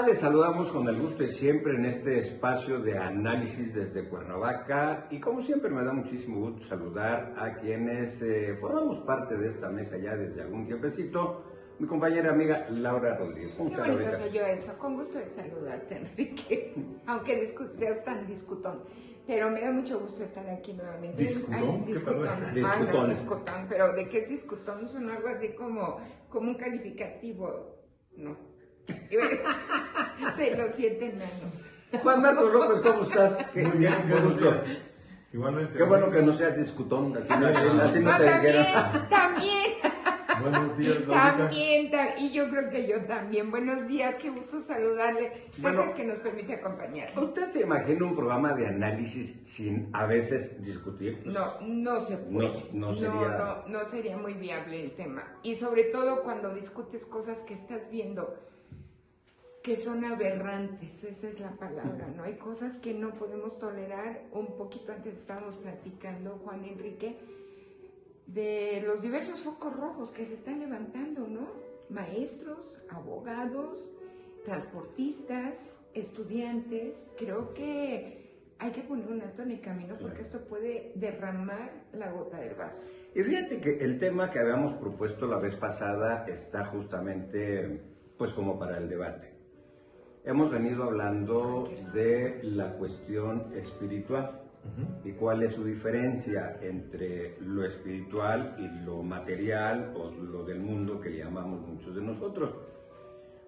Hola, les saludamos con el gusto de siempre en este espacio de análisis desde Cuernavaca y como siempre me da muchísimo gusto saludar a quienes formamos parte de esta mesa ya desde algún tiempecito. Mi compañera amiga Laura Rodríguez. Qué bonito soy yo eso, con gusto de saludarte, Enrique, aunque seas tan discutón. Pero me da mucho gusto estar aquí nuevamente. ¿Discutón? Discutón. Discutón. No, discutón, pero ¿de qué es discutón? Son algo así como un calificativo, no. De los 7 enanos. Juan Marcos López, ¿cómo estás? Qué gusto. Igualmente. Qué bueno que no seas discutón, así no te dijeras. También. Buenos días, Laurita. También, y yo creo que yo también. Buenos días, qué gusto saludarle. Gracias que nos permite acompañarnos. ¿Usted se imagina un programa de análisis sin a veces discutir? No se puede. No sería muy viable el tema. Y sobre todo cuando discutes cosas que estás viendo que son aberrantes, esa es la palabra, ¿no? Hay cosas que no podemos tolerar. Un poquito antes estábamos platicando, Juan Enrique, de los diversos focos rojos que se están levantando, ¿no? Maestros, abogados, transportistas, estudiantes. Creo que hay que poner un alto en el camino porque esto puede derramar la gota del vaso. Y fíjate que el tema que habíamos propuesto la vez pasada está justamente, pues, como para el debate. Hemos venido hablando de la cuestión espiritual y cuál es su diferencia entre lo espiritual y lo material o lo del mundo que llamamos muchos de nosotros.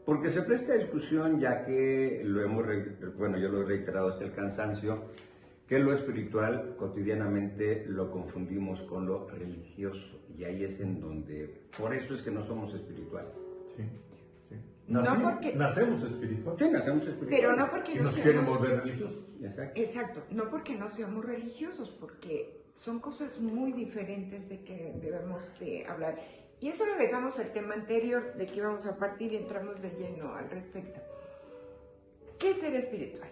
Porque se presta discusión, ya que yo lo he reiterado hasta el cansancio, que lo espiritual cotidianamente lo confundimos con lo religioso y ahí es en donde, por eso es que no somos espirituales. Sí. Sí, Nacemos espirituales. nacemos espirituales. Pero no porque Y no nos seamos... quieren volver religiosos. Exacto, no porque no seamos religiosos, porque son cosas muy diferentes de que debemos de hablar. Y eso lo dejamos el tema anterior de que íbamos a partir y entramos de lleno al respecto. ¿Qué es ser espiritual?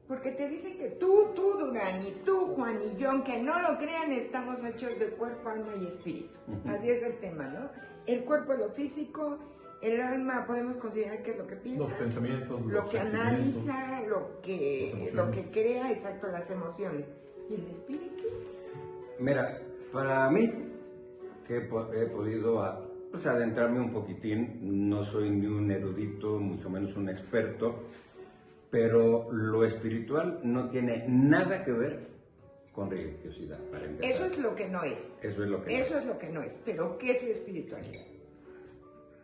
Porque te dicen que tú, Durán, y tú, Juan, y yo, aunque no lo crean, estamos hechos de cuerpo, alma y espíritu. Así es el tema, ¿no? El cuerpo es lo físico, el alma podemos considerar que es lo que piensa, Los pensamientos, lo los que sentimientos, analiza, lo que crea, exacto, las emociones. ¿Y el espíritu? Mira, para mí, que he podido adentrarme un poquitín, no soy ni un erudito, mucho menos un experto, pero lo espiritual no tiene nada que ver con religiosidad, para empezar. Eso es lo que no es. Eso es lo que Eso es lo que no es. Pero ¿qué es la espiritualidad?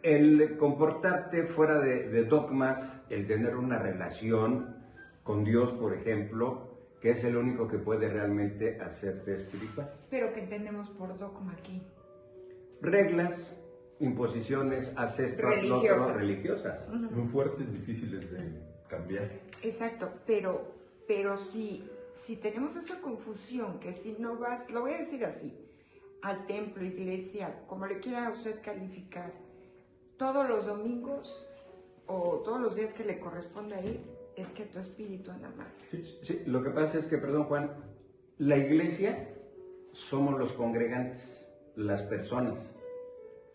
El comportarte fuera de dogmas, el tener una relación con Dios, por ejemplo, que es el único que puede realmente hacerte espiritual. Pero ¿qué entendemos por dogma aquí? Reglas, imposiciones, ancestros religiosas. muy fuertes, difíciles de cambiar. Exacto, pero si tenemos esa confusión, que si no vas, lo voy a decir así, al templo, iglesia, como le quiera usted calificar, todos los domingos o todos los días que le corresponda ir, es que tu espíritu anda mal. Sí, lo que pasa es que, perdón Juan, la iglesia somos los congregantes, las personas.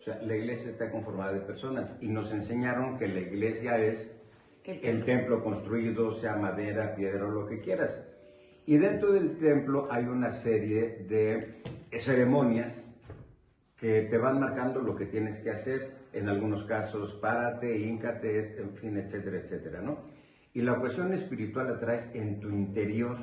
O sea, la iglesia está conformada de personas y nos enseñaron que la iglesia es el templo construido, sea madera, piedra o lo que quieras. Y dentro del templo hay una serie de ceremonias que te van marcando lo que tienes que hacer. En algunos casos, párate, híncate, en fin, etcétera, etcétera, ¿no? Y la cuestión espiritual la traes en tu interior.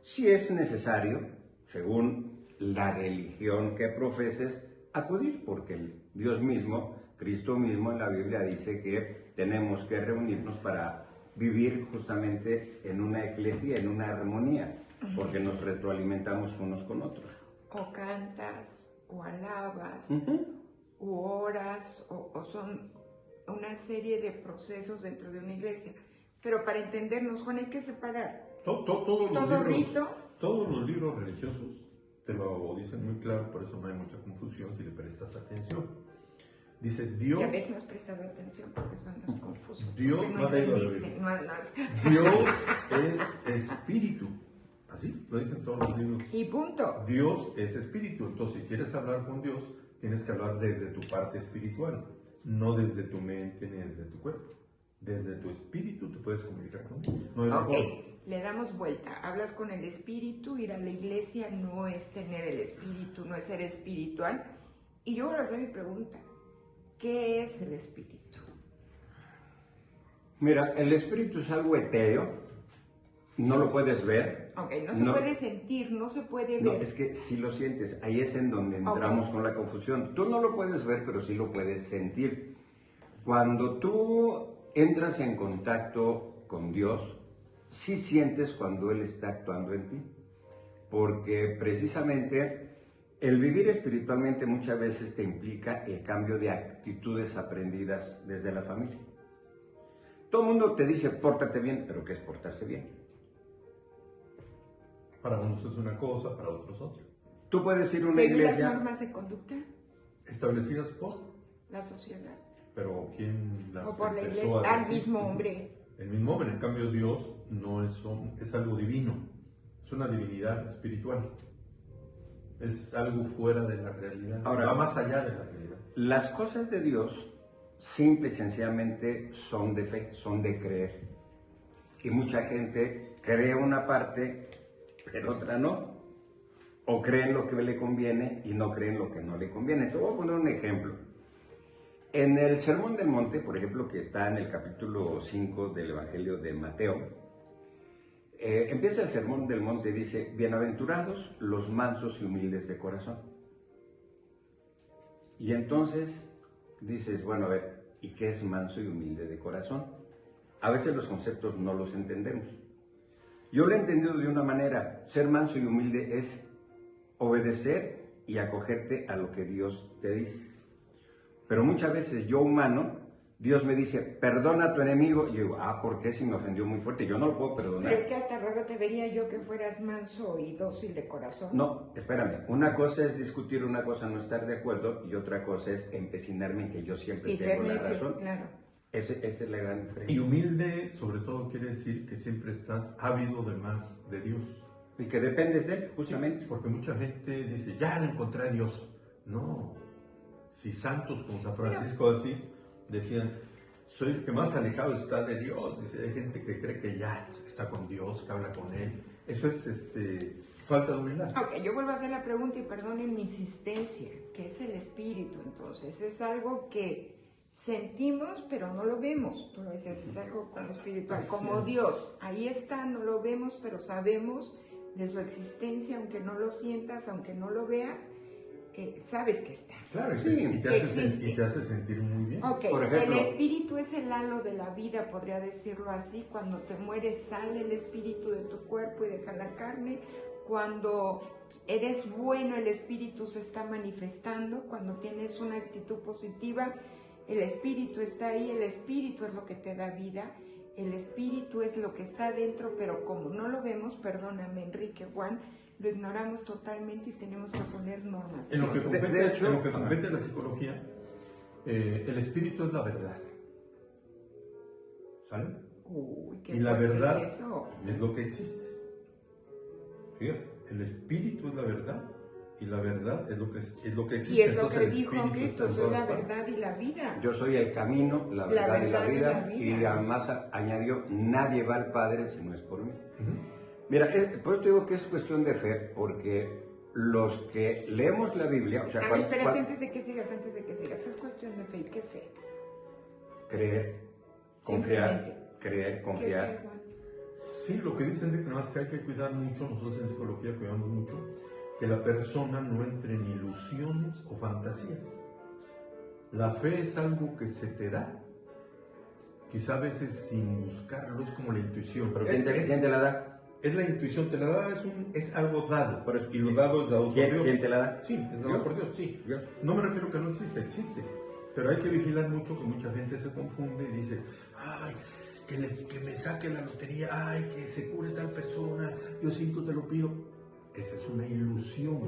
Si es necesario, según la religión que profeses, acudir, porque el Dios mismo, Cristo mismo en la Biblia dice que tenemos que reunirnos para vivir justamente en una eclesia, en una armonía, porque nos retroalimentamos unos con otros. O cantas, o alabas, u oras, o son una serie de procesos dentro de una iglesia. Pero para entendernos, Juan, hay que separar Todos los libros religiosos te lo dicen muy claro, por eso no hay mucha confusión si le prestas atención. Dice Dios. Ya ves, no has prestado atención porque son los confusos. Dios no entendiste. Dios es espíritu. Así lo dicen todos los libros. Y punto. Dios es espíritu. Entonces, si quieres hablar con Dios, tienes que hablar desde tu parte espiritual, no desde tu mente ni desde tu cuerpo. Desde tu espíritu te puedes comunicar con Dios. No hay otra forma. Le damos vuelta. Hablas con el espíritu, ir a la iglesia no es tener el espíritu, no es ser espiritual. Y yo voy a hacer mi pregunta. ¿Qué es el espíritu? Mira, el espíritu es algo etéreo, no lo puedes ver. Ok, no se puede sentir, no se puede ver. No, es que si lo sientes, ahí es en donde entramos con la confusión. Tú no lo puedes ver, pero sí lo puedes sentir. Cuando tú entras en contacto con Dios, sí sientes cuando Él está actuando en ti, porque precisamente el vivir espiritualmente muchas veces te implica el cambio de actitudes aprendidas desde la familia. Todo el mundo te dice, pórtate bien, pero ¿qué es portarse bien? Para unos es una cosa, para otros otra. Tú puedes ir a una ¿Seguir iglesia... las normas de conducta? Establecidas por... La sociedad. Pero ¿quién las O por la empezó iglesia, a al decir? mismo hombre. El mismo hombre, en cambio Dios no es algo divino, es una divinidad espiritual. Es algo fuera de la realidad, ahora, va más allá de la realidad. Las cosas de Dios, simple y sencillamente, son de fe, son de creer. Y mucha gente cree una parte, pero otra no. O cree en lo que le conviene y no cree en lo que no le conviene. Te voy a poner un ejemplo. En el Sermón del Monte, por ejemplo, que está en el capítulo 5 del Evangelio de Mateo, empieza el Sermón del Monte y dice, bienaventurados los mansos y humildes de corazón. Y entonces dices, bueno, a ver, ¿y qué es manso y humilde de corazón? A veces los conceptos no los entendemos. Yo lo he entendido de una manera, ser manso y humilde es obedecer y acogerte a lo que Dios te dice. Pero muchas veces yo humano, Dios me dice, perdona a tu enemigo, y yo digo, ¿por qué si me ofendió muy fuerte? Yo no lo puedo perdonar. Pero es que hasta raro te vería yo que fueras manso y dócil de corazón. No, espérame, una cosa es discutir, una cosa no estar de acuerdo, y otra cosa es empecinarme en que yo siempre tengo la razón. Claro. Esa es la gran diferencia. Y humilde, sobre todo, quiere decir que siempre estás ávido de más de Dios. Y que dependes de Él, justamente. Sí, porque mucha gente dice, ya le encontré a Dios. No. Si santos como San Francisco de Asís decían, soy el que más alejado está de Dios. Dice, hay gente que cree que ya está con Dios, que habla con Él. Eso es falta de humildad. Ok, yo vuelvo a hacer la pregunta y perdonen mi insistencia. ¿Qué es el espíritu entonces? Es algo que sentimos pero no lo vemos. Tú lo dices, es algo como espiritual, como Dios. Ahí está, no lo vemos pero sabemos de su existencia, aunque no lo sientas, aunque no lo veas. Sabes que está. Claro, y te hace sentir muy bien. Ok, por ejemplo, el espíritu es el halo de la vida, podría decirlo así. Cuando te mueres sale el espíritu de tu cuerpo y deja la carne. Cuando eres bueno, el espíritu se está manifestando. Cuando tienes una actitud positiva, el espíritu está ahí. El espíritu es lo que te da vida. El espíritu es lo que está dentro, pero como no lo vemos, perdóname Enrique, Juan, lo ignoramos totalmente y tenemos que poner normas. En lo que compete a la psicología, el espíritu es la verdad. ¿Sale? Uy, y la verdad es lo que existe. Fíjate, el espíritu es la verdad y la verdad es lo que existe. Y es lo entonces, que dijo Cristo, soy la verdad y la vida. Yo soy el camino, la verdad y la vida. Y además añadió, nadie va al Padre si no es por mí. Mira, por eso digo que es cuestión de fe, porque los que leemos la Biblia... O sea, espérate, antes de que sigas, es cuestión de fe. ¿Qué es fe? Creer, confiar, creer, confiar. ¿Qué es fe, Juan? Sí, lo que dice Enrique, nada más que hay que cuidar mucho, nosotros en psicología cuidamos mucho, que la persona no entre en ilusiones o fantasías. La fe es algo que se te da, quizá a veces sin buscarlo, es como la intuición. ¿Pero quién te la da? Es la intuición, te la da, es algo dado, y lo dado es dado por Dios. ¿Quién te la da? Sí, es dado por Dios, sí. No me refiero a que no existe, pero hay que vigilar mucho que mucha gente se confunde y dice, ay, que me saque la lotería, ay, que se cure tal persona, Diosito te lo pido. esa es una ilusión.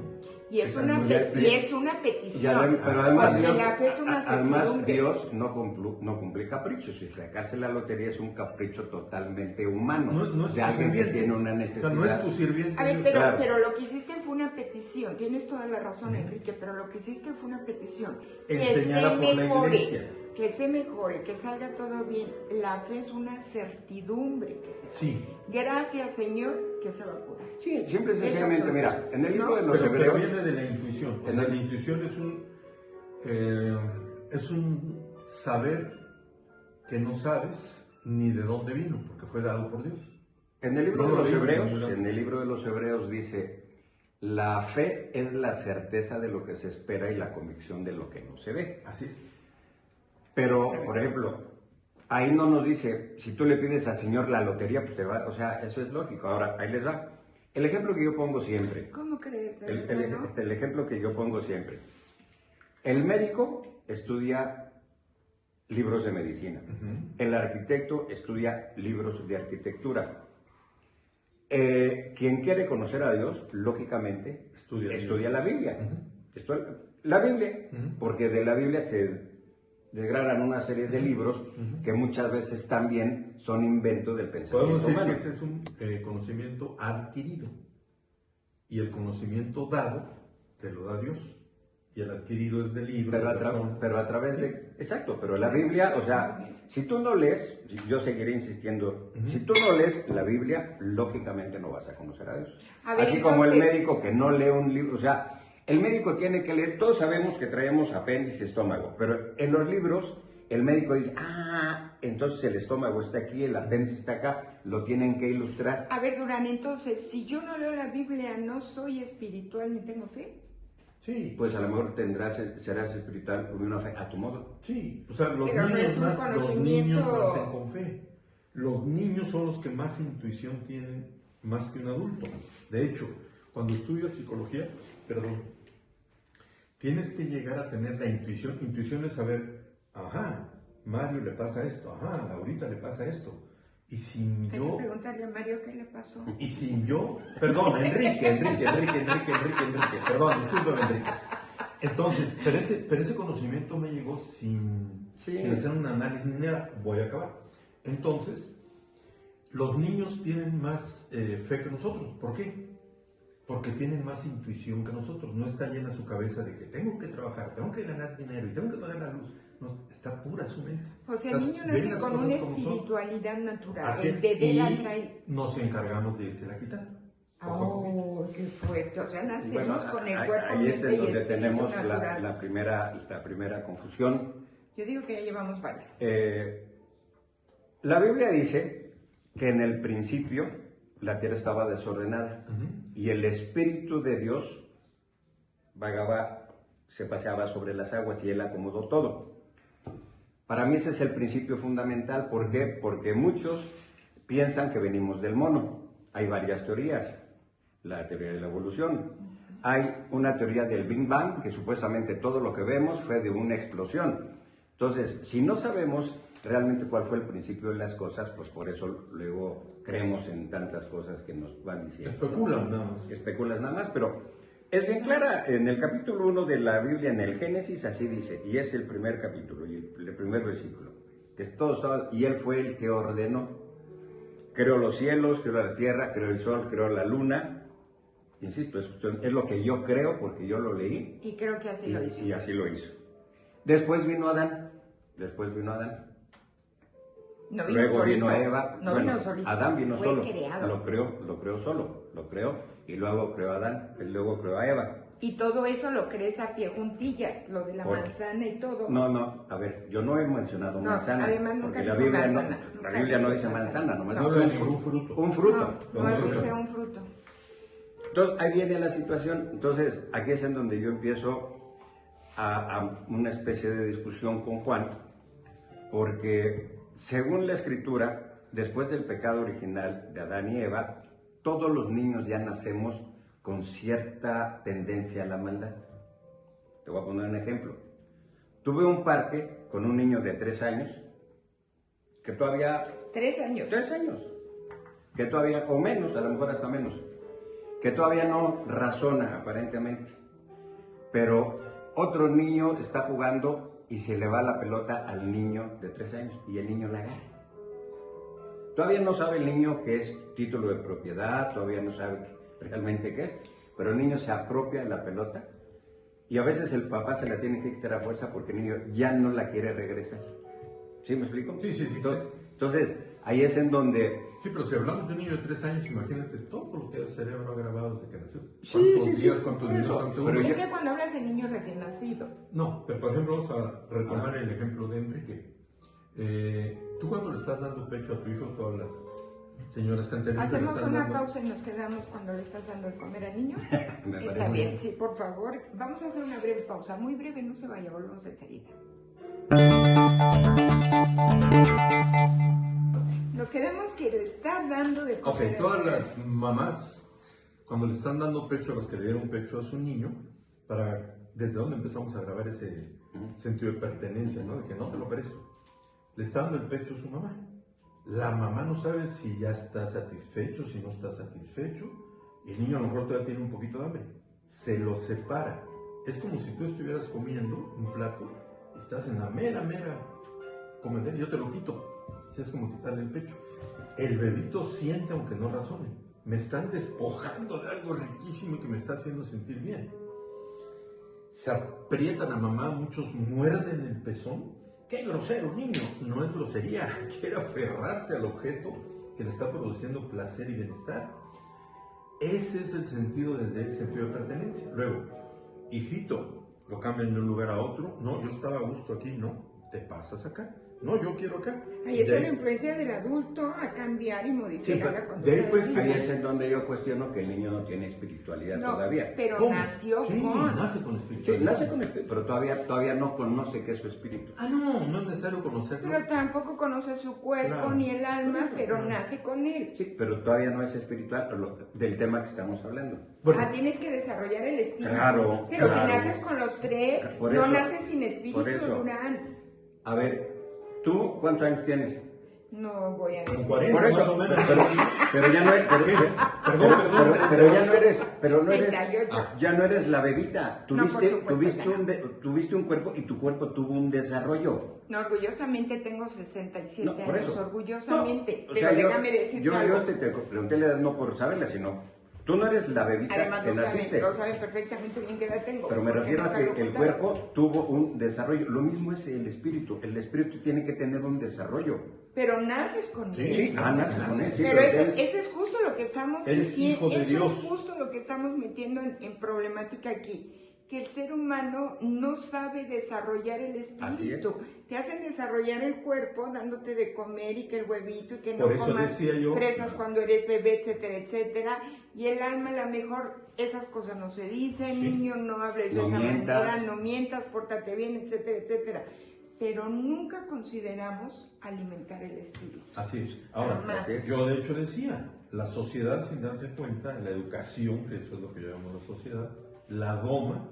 Y es, Esa una, no es y es una petición. Pero además, porque Dios, la fe es una además certidumbre. Dios no cumple caprichos. Y sacarse la lotería es un capricho totalmente humano. No es de tu alguien que sirviente. tiene una O necesidad. sea, no es tu sirviente. A ver, Dios. Claro. pero lo que hiciste fue una petición. Tienes toda la razón, Enrique, pero lo que hiciste fue una petición. Enseñada por la iglesia. Que se mejore, que salga todo bien. La fe es una certidumbre que se da. Sí. Gracias, Señor, que se va a curar. Sí, siempre y sencillamente, mira, en el libro de los Pero Hebreos... viene de la intuición. O sea, la intuición es un saber que no sabes ni de dónde vino, porque fue dado por Dios. En el libro No de lo los leíste, Hebreos, ¿verdad? en el libro de los Hebreos dice, la fe es la certeza de lo que se espera y la convicción de lo que no se ve. Así es. Pero, por ejemplo, ahí no nos dice, si tú le pides al Señor la lotería, pues te va, o sea, eso es lógico. Ahora, ahí les va. El ejemplo que yo pongo siempre, ¿Cómo crees? el ejemplo que yo pongo siempre. El médico estudia libros de medicina. El arquitecto estudia libros de arquitectura. Quien quiere conocer a Dios, lógicamente, estudia la Biblia. La Biblia, porque de la Biblia se desgranan una serie de libros que muchas veces también son inventos del pensamiento Podemos decir humano. que ese es un conocimiento adquirido. Y el conocimiento dado te lo da Dios. Y el adquirido es del libro. Pero a través de... Exacto, pero la Biblia, o sea, si tú no lees, yo seguiré insistiendo, si tú no lees la Biblia, lógicamente no vas a conocer a Dios. A ver, Así como el entonces- médico que no lee un libro, o sea, el médico tiene que leer, todos sabemos que traemos apéndice, estómago, pero en los libros el médico dice, entonces el estómago está aquí, el apéndice está acá, lo tienen que ilustrar. A ver, Durán, entonces, si yo no leo la Biblia, ¿no soy espiritual ni tengo fe? Sí, Pues a lo mejor serás espiritual con una fe a tu modo. sí. O sea, los Pero no niños, es un los conocimiento- niños nacen con fe. Los niños son los que más intuición tienen, más que un adulto. De hecho, cuando estudias psicología, tienes que llegar a tener la intuición. Intuición es saber, Mario le pasa esto, Laurita le pasa esto. Y sin Hay que yo... preguntarle a Mario qué le pasó. Y sin yo, perdón, Enrique, perdón, discúlpame, Enrique. Entonces, pero ese conocimiento me llegó sin hacer un análisis ni nada. Voy a acabar. Entonces, los niños tienen más fe que nosotros. ¿Por qué? Porque tienen más intuición que nosotros. No está llena su cabeza de que tengo que trabajar, tengo que ganar dinero y tengo que pagar la luz. No, está pura su mente. O sea, el niño Ven nace las con cosas una como son. espiritualidad natural. Así El es, bebé y la trae. nos encargamos de irse la quitando. Oh, qué fuerte. O sea, nacemos con el cuerpo, ahí es mente en y donde espíritu tenemos natural. la primera confusión. Yo digo que ya llevamos varias. La Biblia dice que en el principio la tierra estaba desordenada y el Espíritu de Dios se paseaba sobre las aguas y Él acomodó todo. Para mí ese es el principio fundamental. ¿Por qué? Porque muchos piensan que venimos del mono. Hay varias teorías. La teoría de la evolución. Hay una teoría del Big Bang, que supuestamente todo lo que vemos fue de una explosión. Entonces, si no sabemos realmente cuál fue el principio de las cosas, pues por eso luego creemos en tantas cosas que nos van diciendo. Especulan nada más. Especulas nada más, pero es bien clara. En el capítulo 1 de la Biblia, en el Génesis, así dice, y es el primer capítulo, y el primer versículo, que es todo estaba, y Él fue el que ordenó. Creó los cielos, creó la tierra, creó el sol, creó la luna. Insisto, es lo que yo creo porque yo lo leí. Y creo que así lo hizo. Y así lo hizo. Después vino Adán. No vino Luego solito. vino Eva. No vino solito. Adán vino Fue solo. creado. Lo creó solo. Lo creó. Y luego creó a Adán. Y luego creó a Eva. Y todo eso lo crees a pie juntillas, lo de la manzana y todo. No, a ver, yo no he mencionado No, manzana. además nunca porque la dijo Biblia manzana, no, nunca la Biblia no dice dice manzana, nomás No. dice Un fruto. un fruto. No dice un fruto. Entonces, ahí viene la situación. Entonces, aquí es en donde yo empiezo a una especie de discusión con Juan, porque según la Escritura, después del pecado original de Adán y Eva, todos los niños ya nacemos con cierta tendencia a la maldad. Te voy a poner un ejemplo. Tuve un parque con un niño de 3 años, que todavía... 3 años. 3 años. Que todavía, o menos, a lo mejor hasta menos, que todavía no razona aparentemente, pero otro niño está jugando y se le va la pelota al niño de 3 años y el niño la agarra. Todavía no sabe el niño qué es título de propiedad, todavía no sabe realmente qué es, pero el niño se apropia de la pelota y a veces el papá se la tiene que quitar a fuerza porque el niño ya no la quiere regresar. ¿Sí me explico? Sí. Entonces, ahí es en donde... Sí, pero si hablamos de un niño de 3 años, imagínate todo lo que el cerebro ha grabado desde que nació. Sí, ¿Cuántos días, cuántos por minutos, eso, cuántos pero segundos? Es que cuando hablas de niño recién nacido. No, pero por ejemplo, vamos a retomar el ejemplo de Enrique. Tú cuando le estás dando pecho a tu hijo, todas las señoras que han tenido... Hacemos una pausa y nos quedamos cuando le estás dando de comer al niño. Está bien, sí, por favor. Vamos a hacer una breve pausa, muy breve, no se vaya, volvemos enseguida. Nos quedamos que le está dando de comer. Ok, todas las mamás, cuando le están dando pecho a las que le dieron pecho a su niño, ¿desde dónde empezamos a grabar ese sentido de pertenencia, ¿no? De que no te lo merezco. Le está dando el pecho a su mamá. La mamá no sabe si ya está satisfecho, si no está satisfecho. Y el niño a lo mejor todavía tiene un poquito de hambre. Se lo separa. Es como si tú estuvieras comiendo un plato y estás en la mera comedera. Yo te lo quito. Es como quitarle el pecho. El bebito siente aunque no razone. Me están despojando de algo riquísimo que me está haciendo sentir bien. Se aprietan a mamá, muchos muerden el pezón. ¡Qué grosero, niño! No es grosería, quiere aferrarse al objeto que le está produciendo placer y bienestar. Ese es el sentido desde el sentido de pertenencia. Luego, hijito, lo cambian de un lugar a otro. No, yo estaba a gusto aquí, no, te pasas acá. No, yo quiero acá. Ahí está la influencia del adulto a cambiar y modificar la conducta. De ahí, pues, del niño. Ahí es en donde yo cuestiono que el niño no tiene espiritualidad todavía. Pero ¿Cómo? nació Sí, con. nace con Sí, espiritualidad. nace con espíritu, pero todavía no conoce qué es su espíritu. No es necesario conocerlo. Pero tampoco conoce su cuerpo Claro. ni el alma, Claro, pero claro. nace con él. Sí, pero todavía no es espiritual del tema que estamos hablando. Bueno, Tienes que desarrollar el espíritu. Claro, Pero claro. si naces con los 3, Por no eso, naces sin espíritu, por eso. Durán. A ver, ¿tú cuántos años tienes? No voy a como decir. 40 Por eso, más o menos. pero ya no eres, pero ya no eres, pero no eres, 38. ya no eres la bebita. No, por supuesto Tuviste que no. tuviste un cuerpo y tu cuerpo tuvo un desarrollo. No, orgullosamente tengo 67 No, por años, eso. orgullosamente. No, o pero sea, déjame decirte yo algo. te pregunté la edad no por saberla, sino tú no eres la bebita Además, que naciste. lo saben perfectamente bien qué edad tengo. Pero me porque refiero a nunca que lo he el contado. cuerpo tuvo un desarrollo. Lo mismo es el espíritu. El espíritu tiene que tener un desarrollo. Pero naces con él. Sí, naces con él. Sí, pero él- ese es justo lo que estamos Eres hijo de Eso Dios. es justo lo que estamos metiendo en problemática aquí. Que el ser humano no sabe desarrollar el Así espíritu. es. Te hacen desarrollar el cuerpo dándote de comer y que el huevito y que no Por eso comas decía yo- fresas cuando eres bebé, etcétera, etcétera. Y el alma, a lo mejor, esas cosas no se dicen, Sí. niño, no hables de No esa mientas. manera, no mientas, pórtate bien, etcétera, etcétera. Pero nunca consideramos alimentar el espíritu. Así es. Ahora, Jamás. yo de hecho decía, la sociedad sin darse cuenta, la educación, que eso es lo que yo llamo la sociedad, la doma,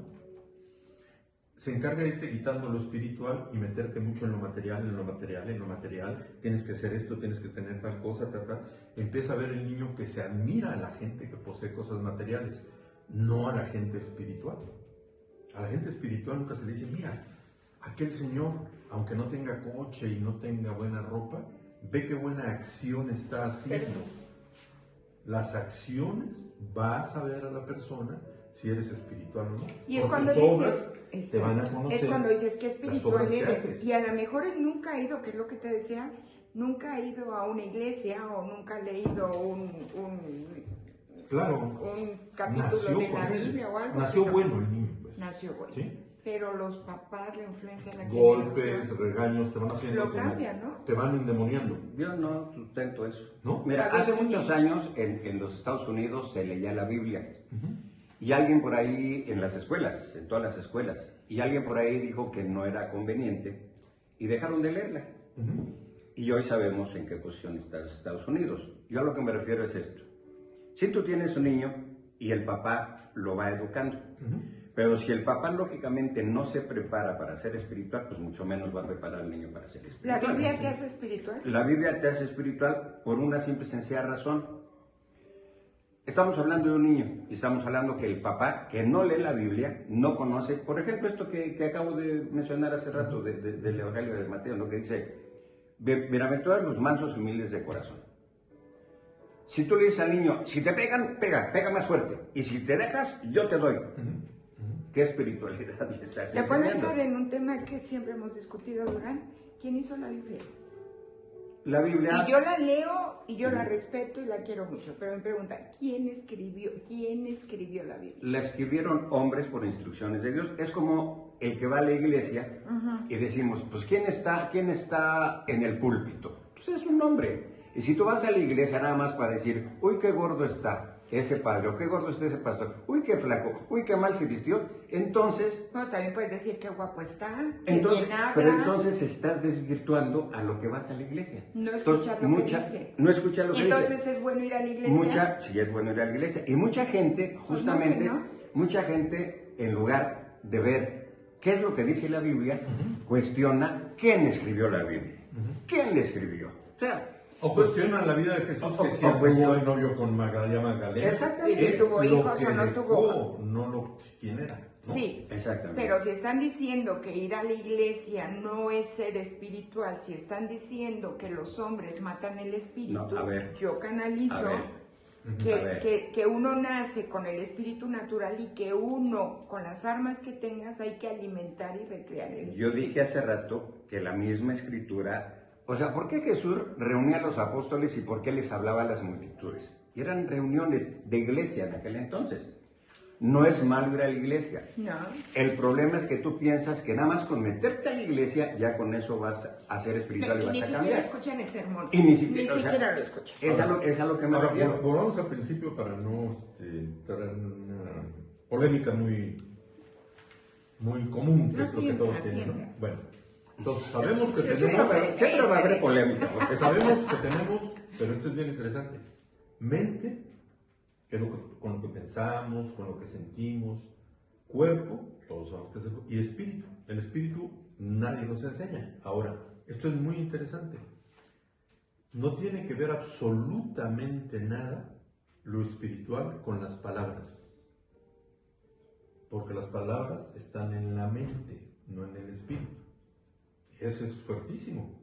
se encarga de irte quitando lo espiritual y meterte mucho en lo material, tienes que hacer esto, tienes que tener tal cosa, Empieza a ver el niño que se admira a la gente que posee cosas materiales, no a la gente espiritual. A la gente espiritual nunca se le dice, mira, aquel señor, aunque no tenga coche y no tenga buena ropa, ve qué buena acción está haciendo. Las acciones vas a ver a la persona si eres espiritual o no. Y es Por cuando tus obras dices, te van a exacto, conocer es cuando dices que las espiritual obras que eres. haces. Y a lo mejor él nunca ha ido, que es lo que te decía, nunca ha ido a una iglesia o nunca ha leído Claro, un capítulo nació de la con él. Biblia o algo. Nació sino- bueno el niño, pues. Nació bueno. ¿Sí? Pero los papás, la influencia en la Golpes, generación, regaños, te van haciendo lo como- cambian, ¿no? te van endemoniando. Yo no sustento eso. ¿No? Mira, A ver, hace dime. muchos años en los Estados Unidos se leía la Biblia. Ujú. Y alguien por ahí en las escuelas, en todas las escuelas, y alguien por ahí dijo que no era conveniente y dejaron de leerla. Ujú. Y hoy sabemos en qué posición está Estados Unidos. Yo a lo que me refiero es esto. Si tú tienes un niño y el papá lo va educando, Ujú. pero si el papá lógicamente no se prepara para ser espiritual, pues mucho menos va a preparar al niño para ser ¿La espiritual. Biblia te hace espiritual? La Biblia te hace espiritual por una simple y sencilla razón. Estamos hablando de un niño y estamos hablando que el papá que no lee la Biblia, no conoce, por ejemplo, esto que acabo de mencionar hace rato del Evangelio de Mateo, lo que dice, bienaventurados los mansos y humildes de corazón. Si tú le dices al niño, si te pegan, pega más fuerte, y si te dejas, yo te doy. ¿Qué espiritualidad le estás ¿Le puedo enseñando? entrar en un tema que siempre hemos discutido, Durán? ¿Quién hizo la Biblia? La Biblia... Y yo la leo y yo la respeto y la quiero mucho, pero me pregunta, ¿quién escribió la Biblia? La escribieron hombres por instrucciones de Dios. Es como el que va a la iglesia y decimos, pues ¿quién está en el púlpito? Pues es un hombre. Y si tú vas a la iglesia nada más para decir, uy, qué gordo está ese padre, o qué gordo está ese pastor, uy, qué flaco, uy, qué mal se vistió, entonces... Bueno, también puedes decir qué guapo está, qué Entonces, bien habla. pero entonces estás desvirtuando a lo que vas a la iglesia. No escuchas lo que dice. No escuchas lo que dice. Entonces es bueno ir a la iglesia. Sí, es bueno ir a la iglesia. Y mucha gente, justamente, no. mucha gente, en lugar de ver qué es lo que dice la Biblia, cuestiona quién escribió la Biblia. ¿Quién le escribió? O sea, O cuestionan la vida de Jesús, que si él estuvo de novio con Magdalena. Exactamente. Y si tuvo lo hijos que o no dejó, tuvo. no quién era. ¿no? Sí, exactamente. pero si están diciendo que ir a la iglesia no es ser espiritual, si están diciendo que los hombres matan el espíritu, No, a ver. yo canalizo A ver. A ver. que uno nace con el espíritu natural y que uno, con las armas que tengas, hay que alimentar y recrear el espíritu. Yo dije hace rato que la misma escritura... O sea, ¿por qué Jesús reunía a los apóstoles y por qué les hablaba a las multitudes? Y eran reuniones de iglesia en aquel entonces. No es malo ir a la iglesia. No. El problema es que tú piensas que nada más con meterte a la iglesia, ya con eso vas a ser espiritual y Ni vas a siquiera cambiar. escuchan el sermón. Y ni siquiera lo escuchan. Es a lo que me Ahora, refiero. volvamos al principio para no estar en una polémica muy común, que No es lo que siempre, todos tienen. ¿no? siempre. Bueno, entonces sabemos que Sí, tenemos... Siempre va a haber polémica. Sabemos que tenemos, pero esto es bien interesante, mente, que es con lo que pensamos, con lo que sentimos, cuerpo, todos sabemos que es el, y espíritu. El espíritu nadie nos enseña. Ahora, esto es muy interesante. No tiene que ver absolutamente nada lo espiritual con las palabras. Porque las palabras están en la mente, no en el espíritu. Eso es fuertísimo.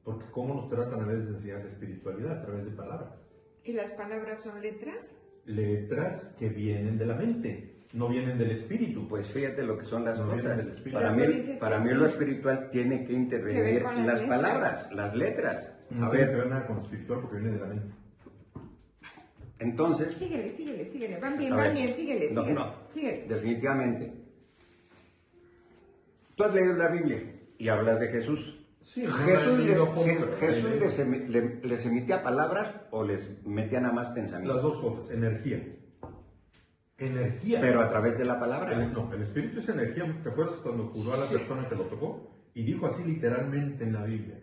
Porque cómo nos tratan a veces de enseñar la espiritualidad a través de palabras. ¿Y las palabras son letras? Letras que vienen de la mente, no vienen del espíritu. Pues fíjate lo que son las No viene del cosas. espíritu. Para Pero mí, tú dices para que mí sí. lo espiritual tiene que Que intervenir ver con las las letras. palabras, las letras. No A tiene que ver, ver nada con lo espiritual porque viene de la mente. entonces, Síguele. Van bien, A ver. síguele. No. Síguele. definitivamente, tú has leído la Biblia y hablas de Jesús. Sí, no Jesús, la he leído le- a fondo, pero Jesús la he leído. les emitía palabras o les metía nada más pensamientos. Las dos cosas, energía. Energía. Pero a través de la palabra. El espíritu es energía. ¿Te acuerdas cuando curó a la persona que lo tocó? Y dijo así literalmente en la Biblia.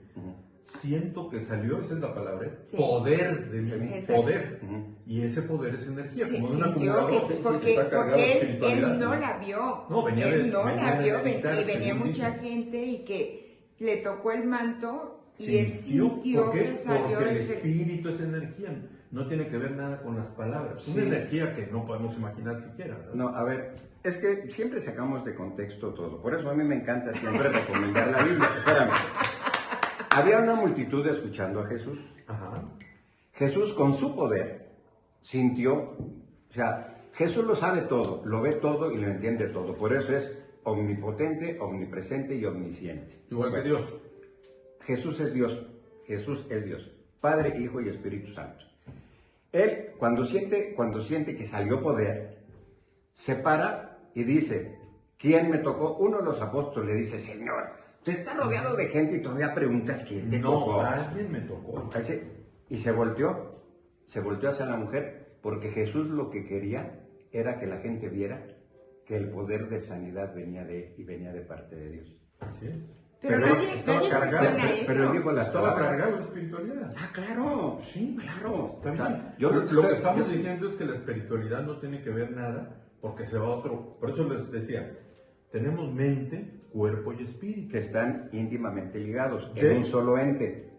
Siento que salió, esa es la palabra, Sí. poder de mí, Exacto. poder. Y ese poder es energía, Sí, como de un sintió acumulador. que- que porque está cargado de él espiritualidad. no la vio. No, venía él de- no venía la de vio meditar, y venía según mucha dice. gente y que le tocó el manto y él sintió ¿Por qué? que salió Porque el ese... espíritu es energía, no tiene que ver nada con las palabras. Sí. Una energía que no podemos imaginar siquiera, ¿verdad? No, a ver, es que siempre sacamos de contexto todo. Por eso a mí me encanta siempre recomendar la Biblia. Espérame. Había una multitud escuchando a Jesús. Ajá. Jesús con su poder sintió, o sea, Jesús lo sabe todo, lo ve todo y lo entiende todo. Por eso es omnipotente, omnipresente y omnisciente. Igual que Dios. Jesús es Dios, Jesús es Dios, Padre, Hijo y Espíritu Santo. Él, cuando siente que salió poder, se para y dice, ¿quién me tocó? Uno de los apóstoles le dice, Señor, usted está rodeado de gente y todavía preguntas quién te No, tocó. alguien me tocó. Y se volteó hacia la mujer, porque Jesús lo que quería era que la gente viera que el poder de sanidad venía de él y venía de parte de Dios. Así es. Pero Pero nadie estaba cargado, cuestiona eso. pero él dijo las Estaba palabras. cargado de espiritualidad. Ah, claro, Sí, claro. Está O bien. sea, yo Lo que estamos diciendo es que la espiritualidad no tiene que ver nada porque se va a otro. Por eso les decía, tenemos mente, cuerpo y espíritu, que están íntimamente ligados ¿Qué? en un solo ente.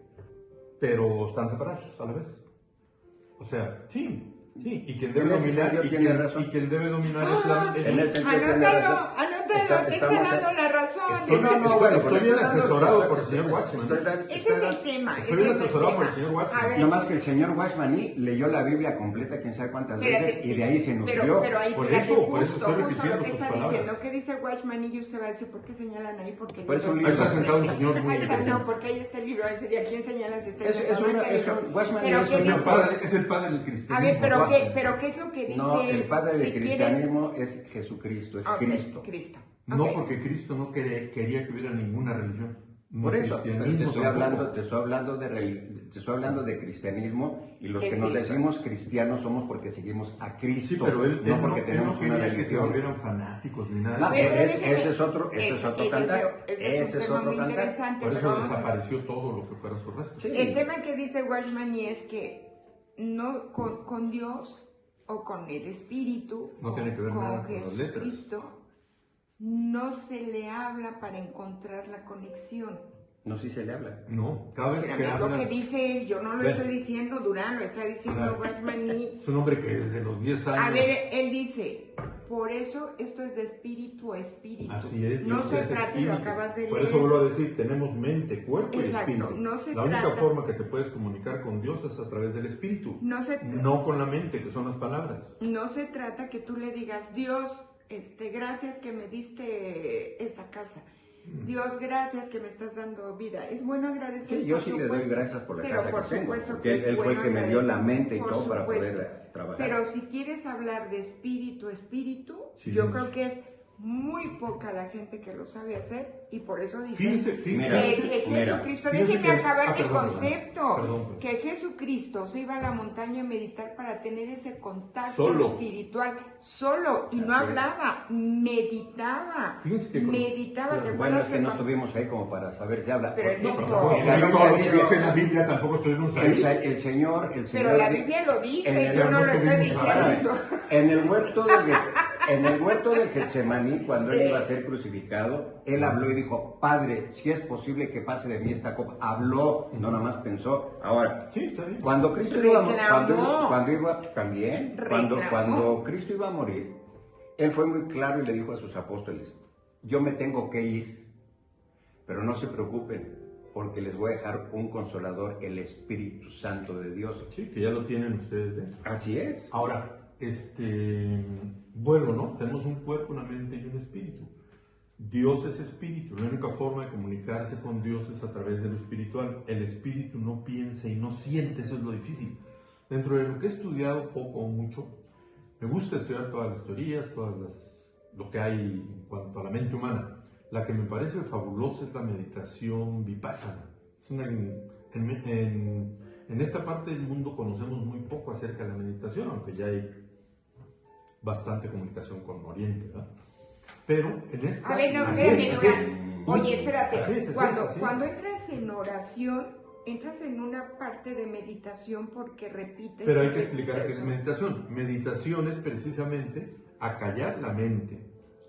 pero están separados a la vez. O sea, sí, Sí, y quien debe En ese dominar, sentido tiene razón. y quien debe dominar es la... En ese sentido tiene razón. Anótalo, te está dando la razón. Estoy bien asesorado por el señor Watchman. Ese es el tema. Estoy bien asesorado por el señor Watchman. No más que el señor Watchman leyó la Biblia completa quién sabe cuántas veces y de ahí se nutrió. Pero ahí Por fíjate, eso estoy justo repitiendo lo que sus está palabras. diciendo. ¿Qué dice Watchman? Y usted va a decir, ¿por qué señalan ahí? Porque Por eso Ahí está sentado un señor muy ahí está, inteligente. no, porque ahí está el libro. Ese de a quién señalan si está Es Watchman Pero es ¿qué un dice? Es el padre del A cristianismo. ver, pero ¿qué es lo que dice? No, el padre del Si quieres- cristianismo es Jesucristo, es Ok, Cristo. Cristo. No, Ok. porque Cristo no quería que hubiera ninguna religión. Ni Por eso, pero cristianismo te estoy hablando de cristianismo y los que nos Cristo. decimos cristianos somos porque seguimos a Cristo, Sí, pero él no porque no tenemos una quería que se religión. volvieran fanáticos ni nada. No, de Pero eso. ese es otro cantar. Ese es un tema muy interesante. Por pero eso vamos a- desapareció todo lo que fuera su resto. Sí. El tema que dice Watchman y es que no con Dios o con el Espíritu, No tiene que ver con nada con las letras. Jesucristo, no se le habla para encontrar la conexión. No, sí se le habla. No, cada vez Pero que es lo que hablas... dice él, yo no lo Ven. estoy diciendo, Durán lo está diciendo Claro. Watchman y... Es un hombre que desde los 10 años... A ver, él dice, por eso esto es de espíritu a espíritu. Así es. No Dios se es trata, y lo espíritu. acabas de Por leer. eso vuelvo a decir, tenemos mente, cuerpo Exacto, y espíritu. no se la única trata- forma que te puedes comunicar con Dios es a través del espíritu. No con la mente, que son las palabras. No se trata que tú le digas, Dios, gracias que me diste esta casa. Dios, gracias que me estás dando vida. Es bueno agradecer. Sí, yo por sí le doy supuesto, gracias por la pero casa por que tengo, supuesto porque es él fue el bueno que me dio la agradecer, mente y por todo para supuesto. poder trabajar. Pero si quieres hablar de espíritu, Sí, yo Dios. creo que es muy poca la gente que lo sabe hacer y por eso dice Fíjense, Mira, que Jesucristo, fíjense déjeme que- acabar mi perdón, concepto, perdón. que Jesucristo se iba a la montaña a meditar para tener ese contacto Solo. espiritual, solo, y no Así es. hablaba, meditaba, Fíjense que meditaba, ¿te Bueno, acuerdas es que no cuando- estuvimos ahí como para saber si habla. Pero él Porque- dijo- Tampoco En la todo Biblia lo que dice- dice la Biblia tampoco estuvimos ahí. el Señor Pero la di- Biblia lo dice, en yo el- no lo estoy estuvimos ahí. diciendo. En el huerto de Getsemaní, cuando él iba a ser crucificado, él habló y dijo, Padre, si es posible que pase de mí esta copa. Habló, no nada más pensó. Ahora, Sí, está bien. cuando Cristo iba a Reclamó. cuando Cristo iba a morir, él fue muy claro y le dijo a sus apóstoles, yo me tengo que ir, pero no se preocupen, porque les voy a dejar un consolador, el Espíritu Santo de Dios. Sí, que ya lo tienen ustedes dentro. Así es. Ahora, bueno, ¿no? Tenemos un cuerpo, una mente y un espíritu. Dios es espíritu. La única forma de comunicarse con Dios es a través de lo espiritual. El espíritu no piensa y no siente, eso es lo difícil. Dentro de lo que he estudiado poco o mucho, me gusta estudiar todas las teorías, lo que hay en cuanto a la mente humana. La que me parece fabulosa es la meditación vipassana. Es en esta parte del mundo conocemos muy poco acerca de la meditación, aunque ya hay bastante comunicación con Oriente, ¿verdad? Pero en esta... A ver, no, así espérame, es, así Durán. es. Oye, espérate. Así es, cuando así es. cuando entras en oración, entras en una parte de meditación porque repites. Pero hay y que explicar qué es repites, ¿no? meditación. Meditación es precisamente acallar la mente,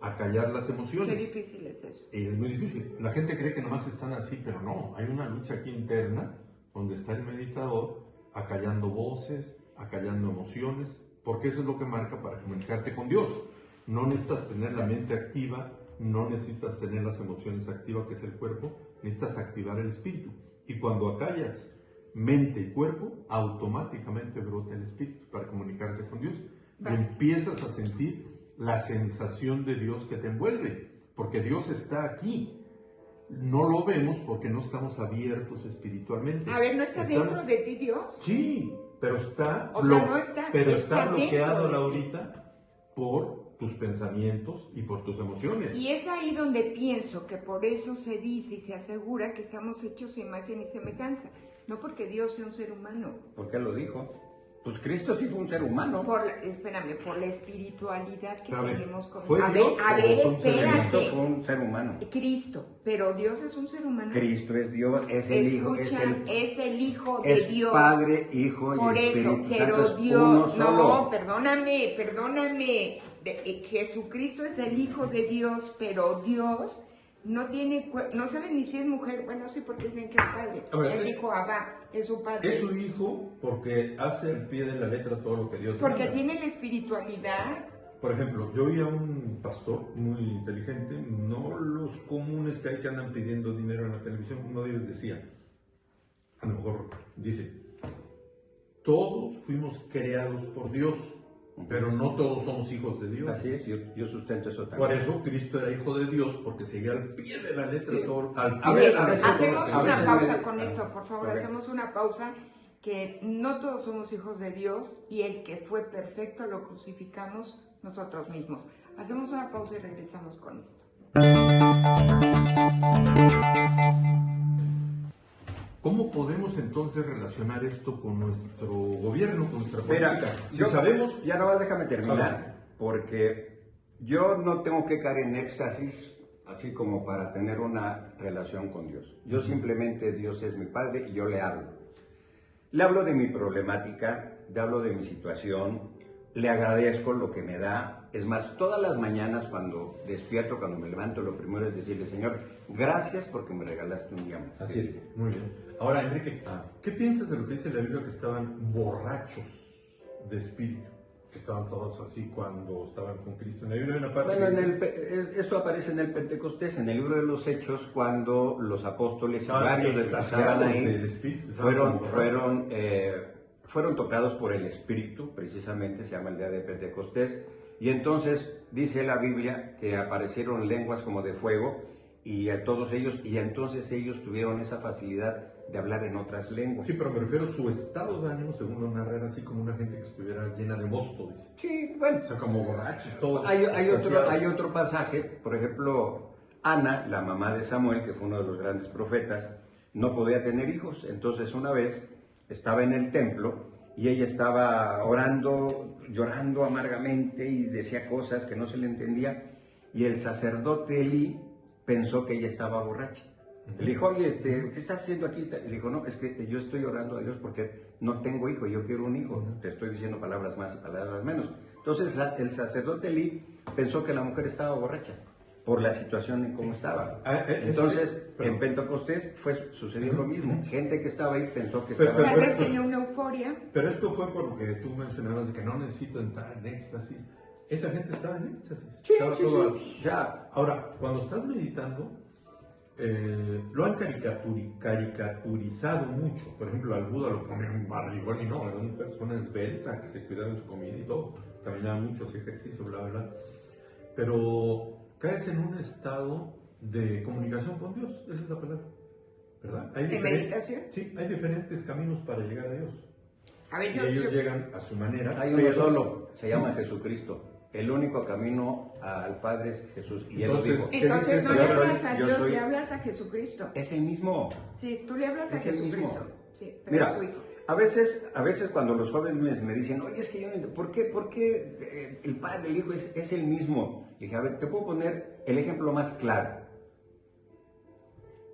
acallar las Qué emociones. difícil es eso. Y es muy difícil. La gente cree que nomás están así, pero no. Hay una lucha aquí interna donde está el meditador acallando voces, acallando emociones, porque eso es lo que marca para comunicarte con Dios. No necesitas tener la mente activa, no necesitas tener las emociones activas, que es el cuerpo, necesitas activar el espíritu. Y cuando acallas mente y cuerpo, automáticamente brota el espíritu para comunicarse con Dios. Y Vas. empiezas a sentir la sensación de Dios que te envuelve, porque Dios está aquí. No lo vemos porque no estamos abiertos espiritualmente. A ver, ¿no está Estamos- dentro de ti Dios? Sí, pero está, O sea, no está- pero está está bloqueado dentro de ti. ahorita por tus pensamientos y por tus emociones. Y es ahí donde pienso que por eso se dice y se asegura que estamos hechos a imagen y semejanza. No porque Dios sea un ser humano. ¿Por qué lo dijo? Pues Cristo sí fue un ser humano. Por la espiritualidad que A ver, tenemos con... ¿fue A Dios ver, o fue un ser humano? Cristo espérate. fue un ser humano. Cristo, pero Dios es un ser humano. Cristo es Dios, es el Hijo, Es el Hijo de es Dios. Padre, Hijo y Por eso, Espíritu pero Santo, es Dios, uno solo. no, perdóname. Jesucristo es el Hijo de Dios, pero Dios no sabe ni si es mujer. Bueno, sí, porque dicen que es padre. Él dijo Abba, es su padre. Es su hijo porque hace al pie de la letra todo lo que Dios Porque manda. tiene la espiritualidad. Por ejemplo, yo oí a un pastor muy inteligente, no los comunes que hay que andan pidiendo dinero en la televisión, uno de ellos decía, a lo mejor dice, todos fuimos creados por Dios, pero no todos somos hijos de Dios. Así es, yo sustento eso también. Por eso Cristo era hijo de Dios, porque seguía al pie de la letra todo, al A pie ver, de la letra. Hacemos todo lo que una Dios pausa decía. con esto, por favor, Correcto. hacemos una pausa, que no todos somos hijos de Dios y el que fue perfecto lo crucificamos nosotros mismos. Hacemos una pausa y regresamos con esto. ¿Cómo podemos entonces relacionar esto con nuestro gobierno, con nuestra Mira, política? Si yo- sabemos... Ya no más déjame A terminar, porque yo no tengo que caer en éxtasis, así como para tener una relación con Dios. Yo simplemente, Dios es mi Padre y yo le hablo. Le hablo de mi problemática, le hablo de mi situación, le agradezco lo que me da. Es más, todas las mañanas cuando despierto, cuando me levanto, lo primero es decirle, Señor, gracias porque me regalaste un día más. Así es, muy bien. Ahora, Enrique, Ah. ¿qué piensas de lo que dice la Biblia que estaban borrachos de espíritu? Que estaban todos así cuando estaban con Cristo. En la Biblia hay una parte Bueno, que dice, esto aparece en el Pentecostés, en el libro de los Hechos, cuando los apóstoles y varios de los que estaban extasiados ahí del espíritu, estaban como borrachos. fueron tocados por el Espíritu, precisamente se llama el día de Pentecostés, y entonces dice la Biblia que aparecieron lenguas como de fuego y a todos ellos, y entonces ellos tuvieron esa facilidad de hablar en otras lenguas. Sí, pero me refiero a su estado de ánimo, según lo narra, era así como una gente que estuviera llena de mosto, dice. Sí, bueno, O sea, como borrachos, todos. hay extasiados. otro pasaje, por ejemplo, Ana, la mamá de Samuel, que fue uno de los grandes profetas, no podía tener hijos. Entonces una vez estaba en el templo y ella estaba orando, llorando amargamente y decía cosas que no se le entendía. Y el sacerdote Elí pensó que ella estaba borracha. Le dijo, oye, ¿qué estás haciendo aquí? Le dijo, no, es que yo estoy orando a Dios porque no tengo hijo, yo quiero un hijo. Te estoy diciendo palabras más y palabras menos. Entonces el sacerdote Elí pensó que la mujer estaba borracha por la situación en cómo estaba. Entonces, en Pentecostés sucedió lo mismo. Gente que estaba ahí pensó que estaba Tal borracha. vez tenía una euforia. Pero esto fue por lo que tú mencionabas de que no necesito entrar en éxtasis. Esa gente estaba en éxtasis. Sí, Estaba sí, toda- sí. Ya, Ahora, cuando estás meditando, lo han caricaturizado mucho. Por ejemplo, al Buda lo ponen un barrigón y no, era una persona esbelta que se cuidaba de su comida y todo. Caminaba mucho, hacía ejercicio, bla, bla. Pero caes en un estado de comunicación con Dios, esa es la palabra. ¿Verdad? Hay ¿De meditación? Sí, hay diferentes caminos para llegar a Dios. A ver, Y ellos llegan a su manera. hay uno pero- solo, se llama Jesucristo. El único camino al Padre es Jesús. Y él lo Entonces, dijo. ¿qué Entonces dices? no le Yo soy- hablas a yo Dios, soy- le hablas a Jesucristo. Es el mismo. Sí, tú le hablas a Es el Jesucristo. mismo. Sí, pero Mira, es su hijo. a veces cuando los jóvenes me dicen, oye, es que yo no entiendo, ¿por qué el Padre, el Hijo es el mismo? Y dije, a ver, te puedo poner el ejemplo más claro.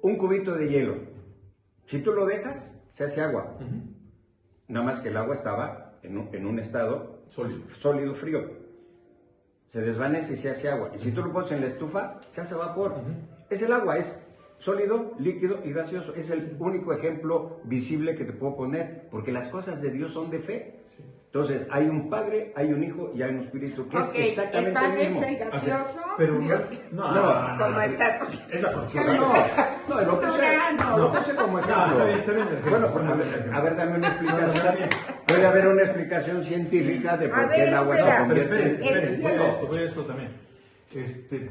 Un cubito de hielo. Si tú lo dejas, se hace agua. Ujú. Nada más que el agua estaba en un estado Sólido. sólido, frío. Se desvanece y se hace agua. Y si tú lo pones en la estufa, se hace vapor. Es el agua, es sólido, líquido y gaseoso. Es el único ejemplo visible que te puedo poner, porque las cosas de Dios son de fe. Entonces, hay un Padre, hay un Hijo y hay un Espíritu, que Ok, es exactamente el padre el mismo. es el gaseoso. Pero no, Dios, como está. Es la consulta. No, lo puse como ejemplo. está bien el ejemplo. Bueno, Está pues, muy bien. a ver, dame una está explicación. bien. Puede haber una explicación científica de por A qué ver, el agua espera. se Pero convierte esperen, el- voy a esto también.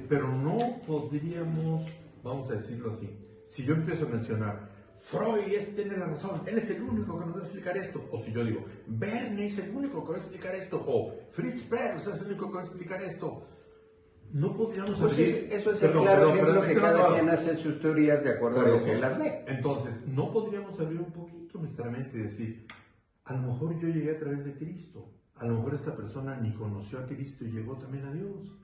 Pero no podríamos, vamos a decirlo así, si yo empiezo a mencionar, Freud tiene la razón, él es el único que nos va a explicar esto, o si yo digo, Verne es el único que va a explicar esto, o Fritz Perls es el único que va a explicar esto, no podríamos Pues abrir... eso es el Perdón, claro perdón, ejemplo es que no cada acabo. quien hace sus teorías de acuerdo a Por lo eso. que las ve. Entonces, no podríamos abrir un poquito nuestra mente y decir, a lo mejor yo llegué a través de Cristo, a lo mejor esta persona ni conoció a Cristo y llegó también a Dios.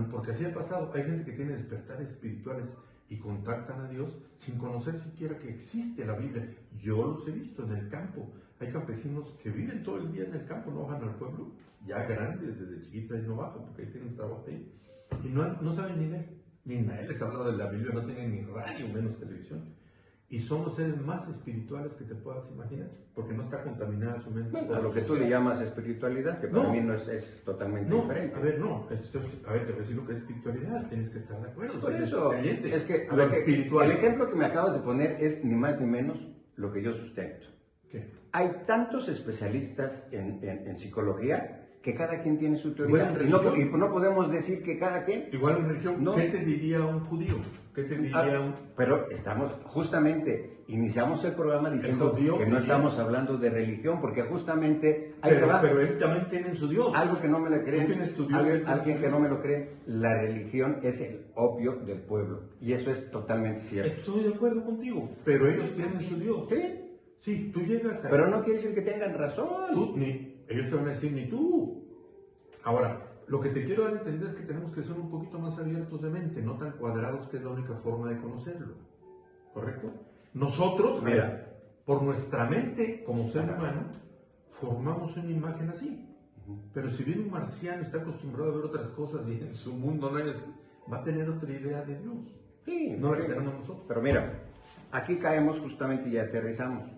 Porque así ha pasado, hay gente que tiene despertares espirituales y contactan a Dios sin conocer siquiera que existe la Biblia. Yo los he visto en el campo. Hay campesinos que viven todo el día en el campo, no bajan al pueblo, ya grandes, desde chiquitos ahí no bajan, porque ahí tienen trabajo ahí. Y no saben ni leer. Ni nadie les ha hablado de la Biblia, no tienen ni radio, menos televisión. Y son los seres más espirituales que te puedas imaginar, porque no está contaminada su mente. Bueno, a lo que tú le llamas espiritualidad, que para mí no es totalmente diferente. A ver, no. A ver, te voy a decir lo que es espiritualidad, tienes que estar de acuerdo. Por eso, es que, espiritual. El ejemplo que me acabas de poner es ni más ni menos lo que yo sustento. ¿Qué? Hay tantos especialistas en psicología que cada quien tiene su teoría. Igual Y no podemos decir que cada quien... Igual en religión, no. ¿Qué te diría un judío? ¿Qué te diría un...? Pero iniciamos el programa diciendo que no estamos hablando de religión, porque justamente... Pero él también tiene su Dios. Algo que no me lo creen. Tú tienes tu Dios. Alguien que no me lo cree, la religión es el opio del pueblo. Y eso es totalmente cierto. Estoy de acuerdo contigo, pero ellos tienen su Dios. ¿Sí? Sí, tú llegas a... Pero no quiere decir que tengan razón. Ellos te van a decir ni tú. Ahora, lo que te quiero dar a entender es que tenemos que ser un poquito más abiertos de mente, no tan cuadrados, que es la única forma de conocerlo. ¿Correcto? Nosotros, mira, por nuestra mente como ser humano, formamos una imagen así. Pero si viene un marciano y está acostumbrado a ver otras cosas y en su mundo no es, va a tener otra idea de Dios. Sí, no la que tenemos nosotros. Pero mira, aquí caemos justamente y aterrizamos.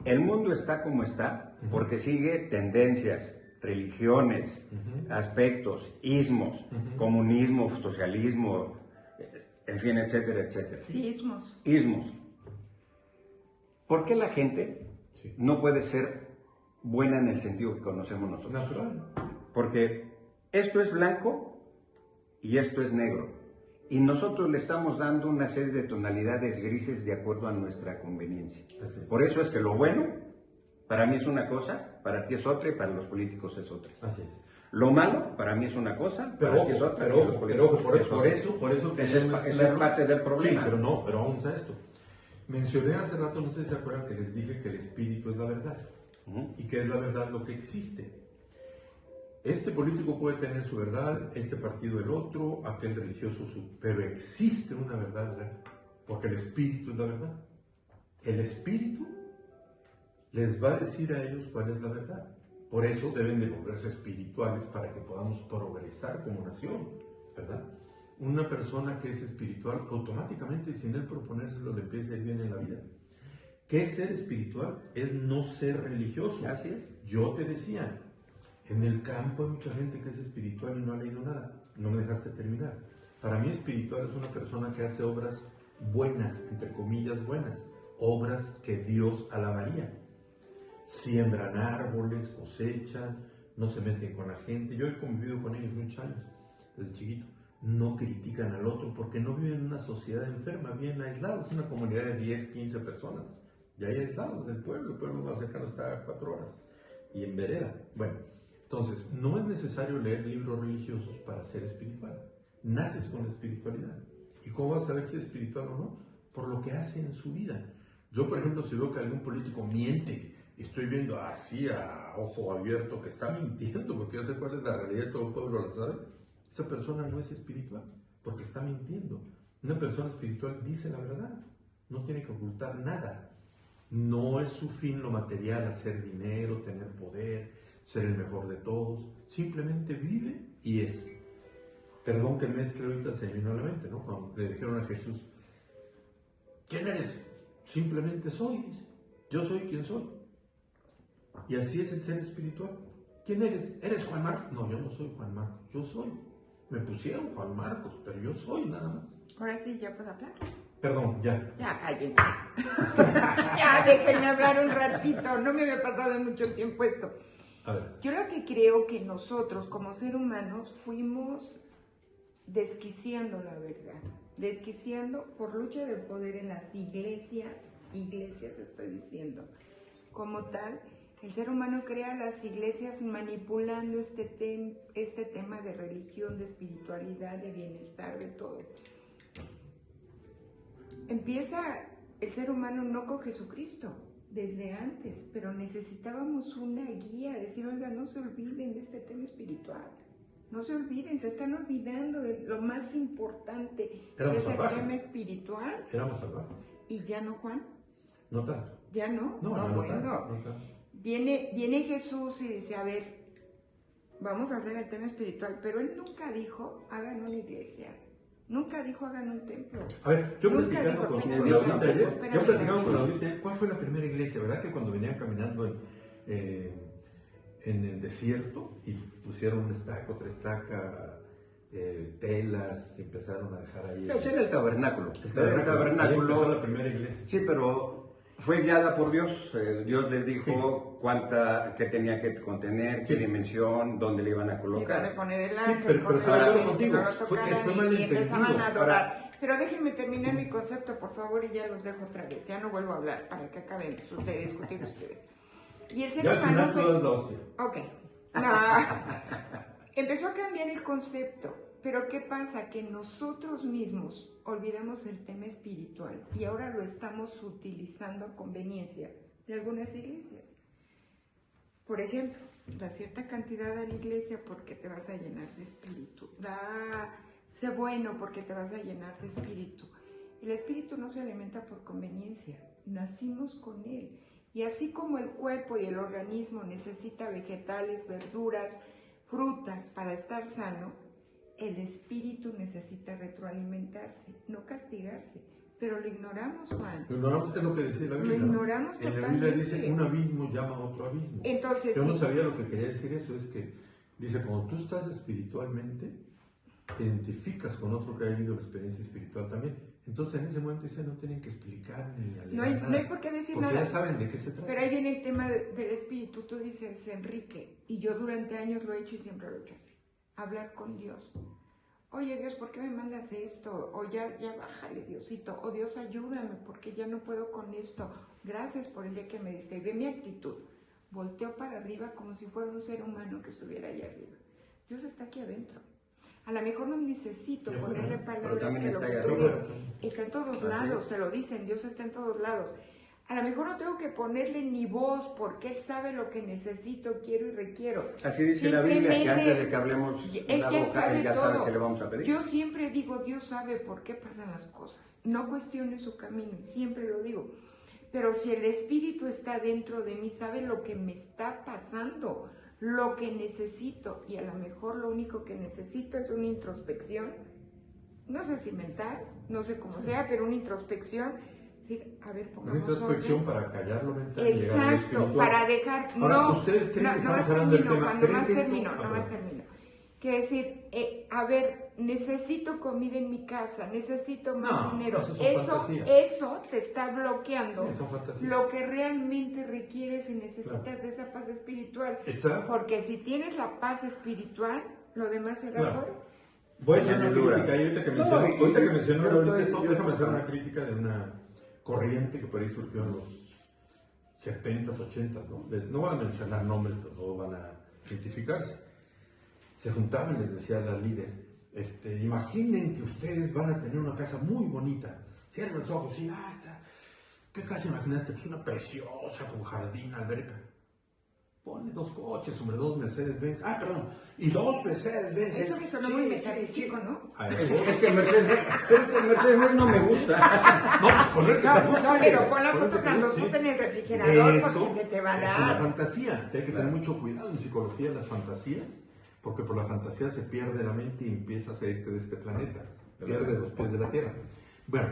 El mundo está como está porque sigue tendencias, religiones, aspectos, ismos, comunismo, socialismo, en fin, etcétera, etcétera. Sí, Ismos. ¿Por qué la gente no puede ser buena en el sentido que conocemos nosotros? Natural. Porque esto es blanco y esto es negro. Y nosotros le estamos dando una serie de tonalidades grises de acuerdo a nuestra conveniencia. Por eso es que lo bueno para mí es una cosa, para ti es otra y para los políticos es otra. Así es. Lo malo para mí es una cosa, para ti es otra. Pero ojo, por eso que esa es parte del problema. Sí, pero vamos a esto. Mencioné hace rato, no sé si se acuerdan, que les dije que el espíritu es la verdad. Y que es la verdad lo que existe. Este político puede tener su verdad, este partido el otro, aquel religioso su... Pero existe una verdad real, porque el espíritu es la verdad. El espíritu les va a decir a ellos cuál es la verdad. Por eso deben de volverse espirituales para que podamos progresar como nación, ¿verdad? Una persona que es espiritual, automáticamente, sin él proponérselo, le empieza a ir bien en la vida. ¿Qué es ser espiritual? Es no ser religioso. Así es. Yo te decía, en el campo hay mucha gente que es espiritual y no ha leído nada. No me dejaste terminar. Para mí espiritual es una persona que hace obras buenas, entre comillas buenas, obras que Dios alabaría. Siembran árboles, cosechan, no se meten con la gente. Yo he convivido con ellos muchos años, desde chiquito. No critican al otro porque no viven en una sociedad enferma, bien aislados. Es una comunidad de 10, 15 personas. Y ahí aislados del pueblo. El pueblo más cercano está a 4 horas. Y en vereda. Bueno, entonces, no es necesario leer libros religiosos para ser espiritual. Naces con la espiritualidad. ¿Y cómo vas a saber si es espiritual o no? Por lo que hace en su vida. Yo, por ejemplo, si veo que algún político miente, y estoy viendo así a ojo abierto que está mintiendo, porque yo sé cuál es la realidad, todo el pueblo la sabe, esa persona no es espiritual, porque está mintiendo. Una persona espiritual dice la verdad, no tiene que ocultar nada. No es su fin lo material, hacer dinero, tener poder, ser el mejor de todos. Simplemente vive y es. Perdón que mezcle, ahorita se me vino a la mente, ¿no? Cuando le dijeron a Jesús, ¿quién eres? Simplemente soy, dice. Yo soy quien soy. Y así es el ser espiritual. ¿Quién eres? ¿Eres Juan Marcos? No, yo no soy Juan Marcos, yo soy. Me pusieron Juan Marcos, pero yo soy nada más. Ahora sí, ¿ya puedo hablar? Perdón, ya. Ya, cállense. Ya, déjenme hablar un ratito. No me había pasado en mucho tiempo esto. A ver. Yo lo que creo que nosotros, como seres humanos, fuimos desquiciando la verdad. Desquiciando por lucha del poder en las iglesias estoy diciendo. Como tal, el ser humano crea las iglesias manipulando este tema de religión, de espiritualidad, de bienestar, de todo. Empieza el ser humano no con Jesucristo, desde antes, pero necesitábamos una guía, decir, oiga, no se olviden de este tema espiritual. No se olviden, se están olvidando de lo más importante, que es el tema espiritual. Éramos salvajes. ¿Y ya no, Juan? No tanto. ¿Ya no? No, bueno. no tanto. Viene Jesús y dice, a ver, vamos a hacer el tema espiritual, pero él nunca dijo, hagan una iglesia Nunca dijo hagan un templo. A ver, yo Nunca platicando dijo, con tengo Laurita un ayer, templo, yo espérame, platicaba con tranquilo. Laurita, ¿cuál fue la primera iglesia? ¿Verdad que cuando venían caminando en el desierto y pusieron una estaca, otra estaca, telas, y empezaron a dejar ahí? Ese era el tabernáculo. El El tabernáculo. Ahí empezó tabernáculo. la primera iglesia. Sí, pero fue guiada por Dios. Dios les dijo qué tenía que contener, qué Sí. dimensión, dónde le iban a Y colocar. donde poner el Sí, ángel, pero con el estoy de acuerdo aceite, contigo. no lo Fue que tocaran fue y malentendido. empezaban a adorar. Ahora- Pero déjenme terminar mi concepto, por favor, y ya los dejo otra vez. Ya no vuelvo a hablar para que acaben de discutir ustedes. Y el ser Ya al humano final fue... tú das la hostia. Ok. No. Empezó a cambiar el concepto, pero ¿qué pasa? Que nosotros mismos olvidamos el tema espiritual y ahora lo estamos utilizando a conveniencia de algunas iglesias. Por ejemplo, da cierta cantidad a la iglesia porque te vas a llenar de espíritu. Sé bueno porque te vas a llenar de espíritu. El espíritu no se alimenta por conveniencia, nacimos con él. Y así como el cuerpo y el organismo necesita vegetales, verduras, frutas para estar sano, el espíritu necesita retroalimentarse, no castigarse. Pero lo ignoramos, Juan. Lo ignoramos, es lo que decía la Biblia. Lo ignoramos En la Biblia totalmente. dice, un abismo llama a otro abismo. Entonces, Yo no sí. sabía lo que quería decir eso, es que dice, cuando tú estás espiritualmente, te identificas con otro que ha vivido la experiencia espiritual también. Entonces en ese momento dice, no tienen que explicar ni alegar No hay por qué decir porque nada. ya saben de qué se trata. Pero ahí viene el tema del espíritu. Tú dices, Enrique, y yo durante años lo he hecho y siempre lo he hecho así. Hablar con Dios. Oye, Dios, ¿por qué me mandas esto? O ya bájale, Diosito. O Dios, ayúdame porque ya no puedo con esto. Gracias por el día que me diste. Y ve mi actitud. Volteo para arriba como si fuera un ser humano que estuviera ahí arriba. Dios está aquí adentro. A lo mejor no necesito Ya ponerle fuera, palabras también que lo está que allá tú arriba. dices. Está en todos Así lados, es. te lo dicen. Dios está en todos lados. A lo mejor no tengo que ponerle ni voz porque Él sabe lo que necesito, quiero y requiero. Así dice la Biblia, que Simplemente, antes de que hablemos Él la ya boca, sabe Él ya sabe todo. que le vamos a pedir. Yo siempre digo, Dios sabe por qué pasan las cosas. No cuestione su camino, siempre lo digo. Pero si el Espíritu está dentro de mí, sabe lo que me está pasando, lo que necesito. Y a lo mejor lo único que necesito es una introspección. No sé si mental, no sé cómo sea, pero una introspección. Sí, a ver, Una pongamos introspección orden. para callar lo mental y llegar a lo Exacto, espiritual. para dejar, Ahora, no, ¿ustedes creen no, que nomás estamos hablando del termino, tema? Juan, ¿Creen nomás que esto- termino, Ah, nomás perdón. termino. Que decir, a ver, necesito comida en mi casa, necesito más No, dinero. eso son fantasías. Eso te está bloqueando Sí, son fantasías. lo que realmente requieres y necesitas Claro. de esa paz espiritual. Está- Porque si tienes la paz espiritual, lo demás se da Claro. por... Voy a hacer una Añadidura. crítica y ahorita que No, mencionó, y- ahorita que yo mencionó estoy- ahorita esto, yo déjame estoy- hacer una crítica de una corriente que por ahí surgió en los 70s, 80s, ¿no? No van a mencionar nombres, pero todos van a identificarse. Se juntaban y les decía la líder, imaginen que ustedes van a tener una casa muy bonita, cierren los ojos y está. ¿Qué casa imaginaste? Pues una preciosa con jardín, alberca. Pone 2 coches, hombre, 2 Mercedes-Benz. Ah, perdón, y 2 Mercedes-Benz. Eso me sonó Sí, muy sí, metafísico, sí. ¿no? A Es, eso. es que el Mercedes no me gusta. No, pues poner que te No, guste. no, pero pon la Poner foto que te grandotota guste. en el refrigerador Eso porque se te va a es una dar. fantasía, que hay que tener mucho cuidado en psicología de las fantasías, porque por la fantasía se pierde la mente y empiezas a irte de este planeta, pierde los pies de la tierra. Bueno, A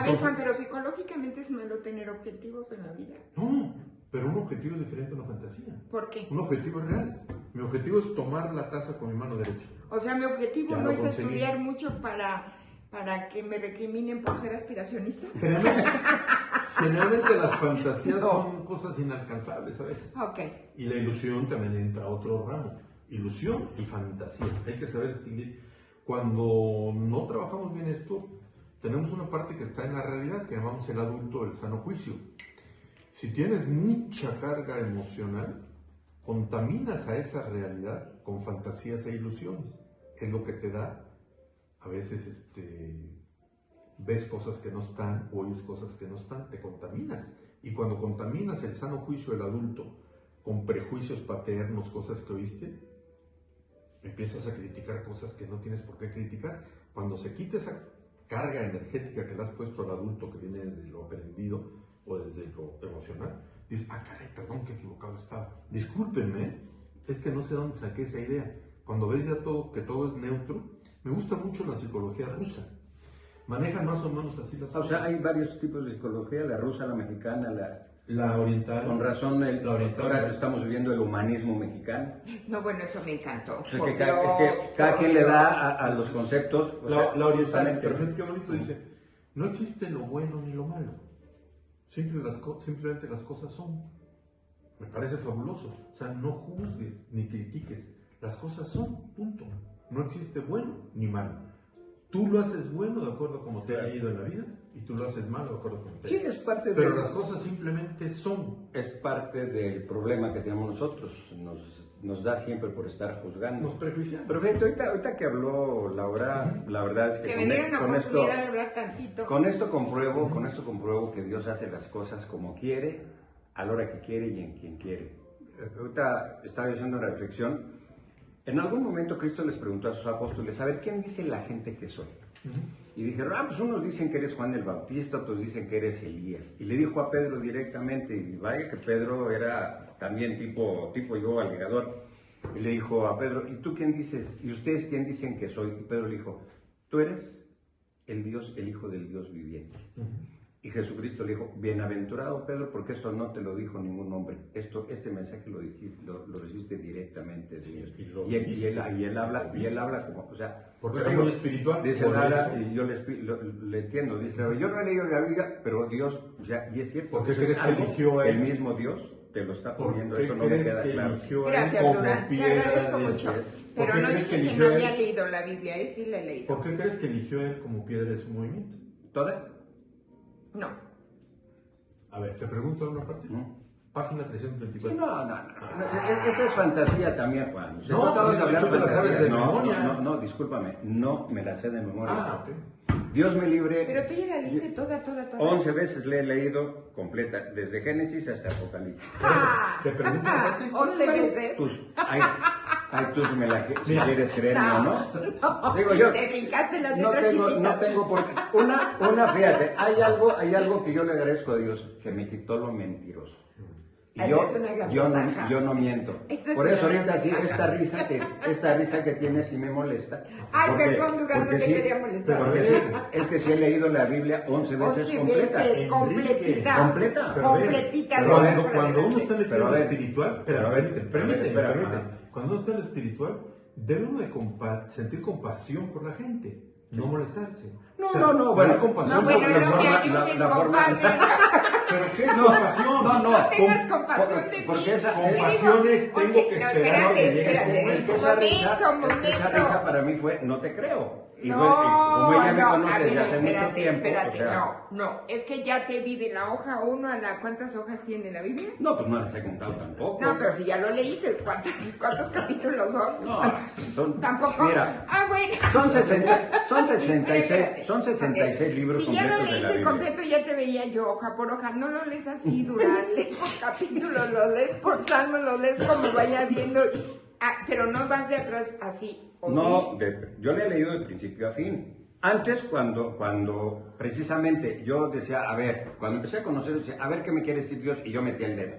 ver, entonces- Juan, pero psicológicamente es malo tener objetivos en la vida. no, pero un objetivo es diferente a una fantasía. ¿Por qué? Un objetivo es real. Mi objetivo es tomar la taza con mi mano derecha. O sea, mi objetivo Ya no lo es conseguí. estudiar mucho para que me recriminen por ser aspiracionista. Generalmente las fantasías No. son cosas inalcanzables a veces. Ok. Y la ilusión también entra a otro ramo. Ilusión y fantasía. Hay que saber distinguir. Cuando no trabajamos bien esto, tenemos una parte que está en la realidad, que llamamos el adulto del sano juicio. Si tienes mucha carga emocional, contaminas a esa realidad con fantasías e ilusiones. Es lo que te da, a veces, ves cosas que no están, o oyes cosas que no están, te contaminas. Y cuando contaminas el sano juicio del adulto con prejuicios paternos, cosas que oíste, empiezas a criticar cosas que no tienes por qué criticar. Cuando se quita esa carga energética que le has puesto al adulto, que viene desde lo aprendido o desde lo emocional, dices, caray, perdón, qué equivocado estaba. Discúlpenme, es que no sé dónde saqué esa idea. Cuando ves ya todo, que todo es neutro, me gusta mucho la psicología rusa. Manejan más o menos así las cosas. O sea, hay varios tipos de psicología, la rusa, la mexicana, la oriental. Con razón, la oriental. Ahora estamos viviendo el humanismo mexicano. No, bueno, eso me encantó. Es que cada quien le da a los conceptos. La oriental, perfecto, qué bonito dice, no existe lo bueno ni lo malo. Simplemente las cosas son. Me parece fabuloso. O sea, no juzgues ni critiques. Las cosas son, punto. No existe bueno ni malo. Tú lo haces bueno de acuerdo a como te ha ido en la vida y tú lo haces malo de acuerdo a como te ha ido. Sí, es parte Pero las cosas simplemente son. Es parte del problema que tenemos nosotros. Nos da siempre por estar juzgando. Nos prejuiciamos. Pero fíjate, ahorita que habló Laura, la verdad es que me dieron la oportunidad de hablar tantito. Con esto compruebo que Dios hace las cosas como quiere, a la hora que quiere y en quien quiere. Ahorita estaba haciendo una reflexión. En algún momento Cristo les preguntó a sus apóstoles, a ver, ¿quién dice la gente que soy? Y dijeron, pues unos dicen que eres Juan el Bautista, otros dicen que eres Elías. Y le dijo a Pedro directamente, y vaya que Pedro era también tipo yo, alegador. Y le dijo a Pedro, ¿y tú quién dices? ¿Y ustedes quién dicen que soy? Y Pedro le dijo, tú eres el Dios, el Hijo del Dios viviente. Y Jesucristo le dijo, bienaventurado Pedro, porque esto no te lo dijo ningún hombre. Este mensaje lo recibiste directamente de Dios. Y él habla como, o sea, porque era muy espiritual. Dice Lara, y yo le entiendo, dice, yo no he leído la Biblia, pero Dios, o sea, y es cierto. ¿Por qué crees que eligió a él? El mismo Dios te lo está poniendo, eso no me queda claro. Gracias, Durán, te agradezco mucho. Pero no dije que no había leído la Biblia, sí la he leído. ¿Por qué crees que eligió a él como piedra de su movimiento? ¿Toda? No. A ver, te pregunto una parte. Página 324. Sí, no. Esa es fantasía también, Juan. No, vamos a hablar tú te la sabes de memoria. No, discúlpame, no me la sé de memoria. Ok. Dios me libre. Pero tú ya la leíste toda. 11 veces le he leído completa, desde Génesis hasta Apocalipsis. Te pregunto una parte. 11 veces. Tú si quieres creerme o no. Digo yo. Te brincaste las letras chiquitas. No tengo por qué. Una, fíjate, hay algo que yo le agradezco a Dios. Se me quitó lo mentiroso. Y yo no miento. Por eso ahorita sí, esta risa que tienes sí me molesta. Ay, perdón, Durán, no te quería molestar. Porque sí, es que sí he leído la Biblia 11 veces completa. 11 veces, completita. Completa. Completita. Pero cuando uno está metido en lo espiritual, permíteme. Cuando uno está en lo espiritual, debe uno de sentir compasión por la gente, no molestarse. No, bueno, compasión por la forma. ¿Pero qué es compasión? No tengas compasión de mí. Porque esa compasión es tengo que esperar a que llegue ese momento. Esa risa para mí fue, no te creo. Y como ella me conoce desde hace mucho tiempo. No, es que ya te vi de la hoja 1 a la... ¿Cuántas hojas tiene la Biblia? No, pues no las he contado tampoco. No, pero si ya lo leíste, ¿cuántos capítulos son? No, son... ¿Tampoco? Mira, bueno. Son 66 libros si ya completos lo de la leíste Biblia. completo, ya te veía yo hoja por hoja. No lo lees así, Durán, lees por capítulos, lo lees por salmo, lo lees como vaya viendo. Pero no vas de atrás así. No, yo le he leído de principio a fin. Antes, cuando precisamente yo decía, a ver, cuando empecé a conocer, decía, a ver qué me quiere decir Dios, y yo metía el dedo.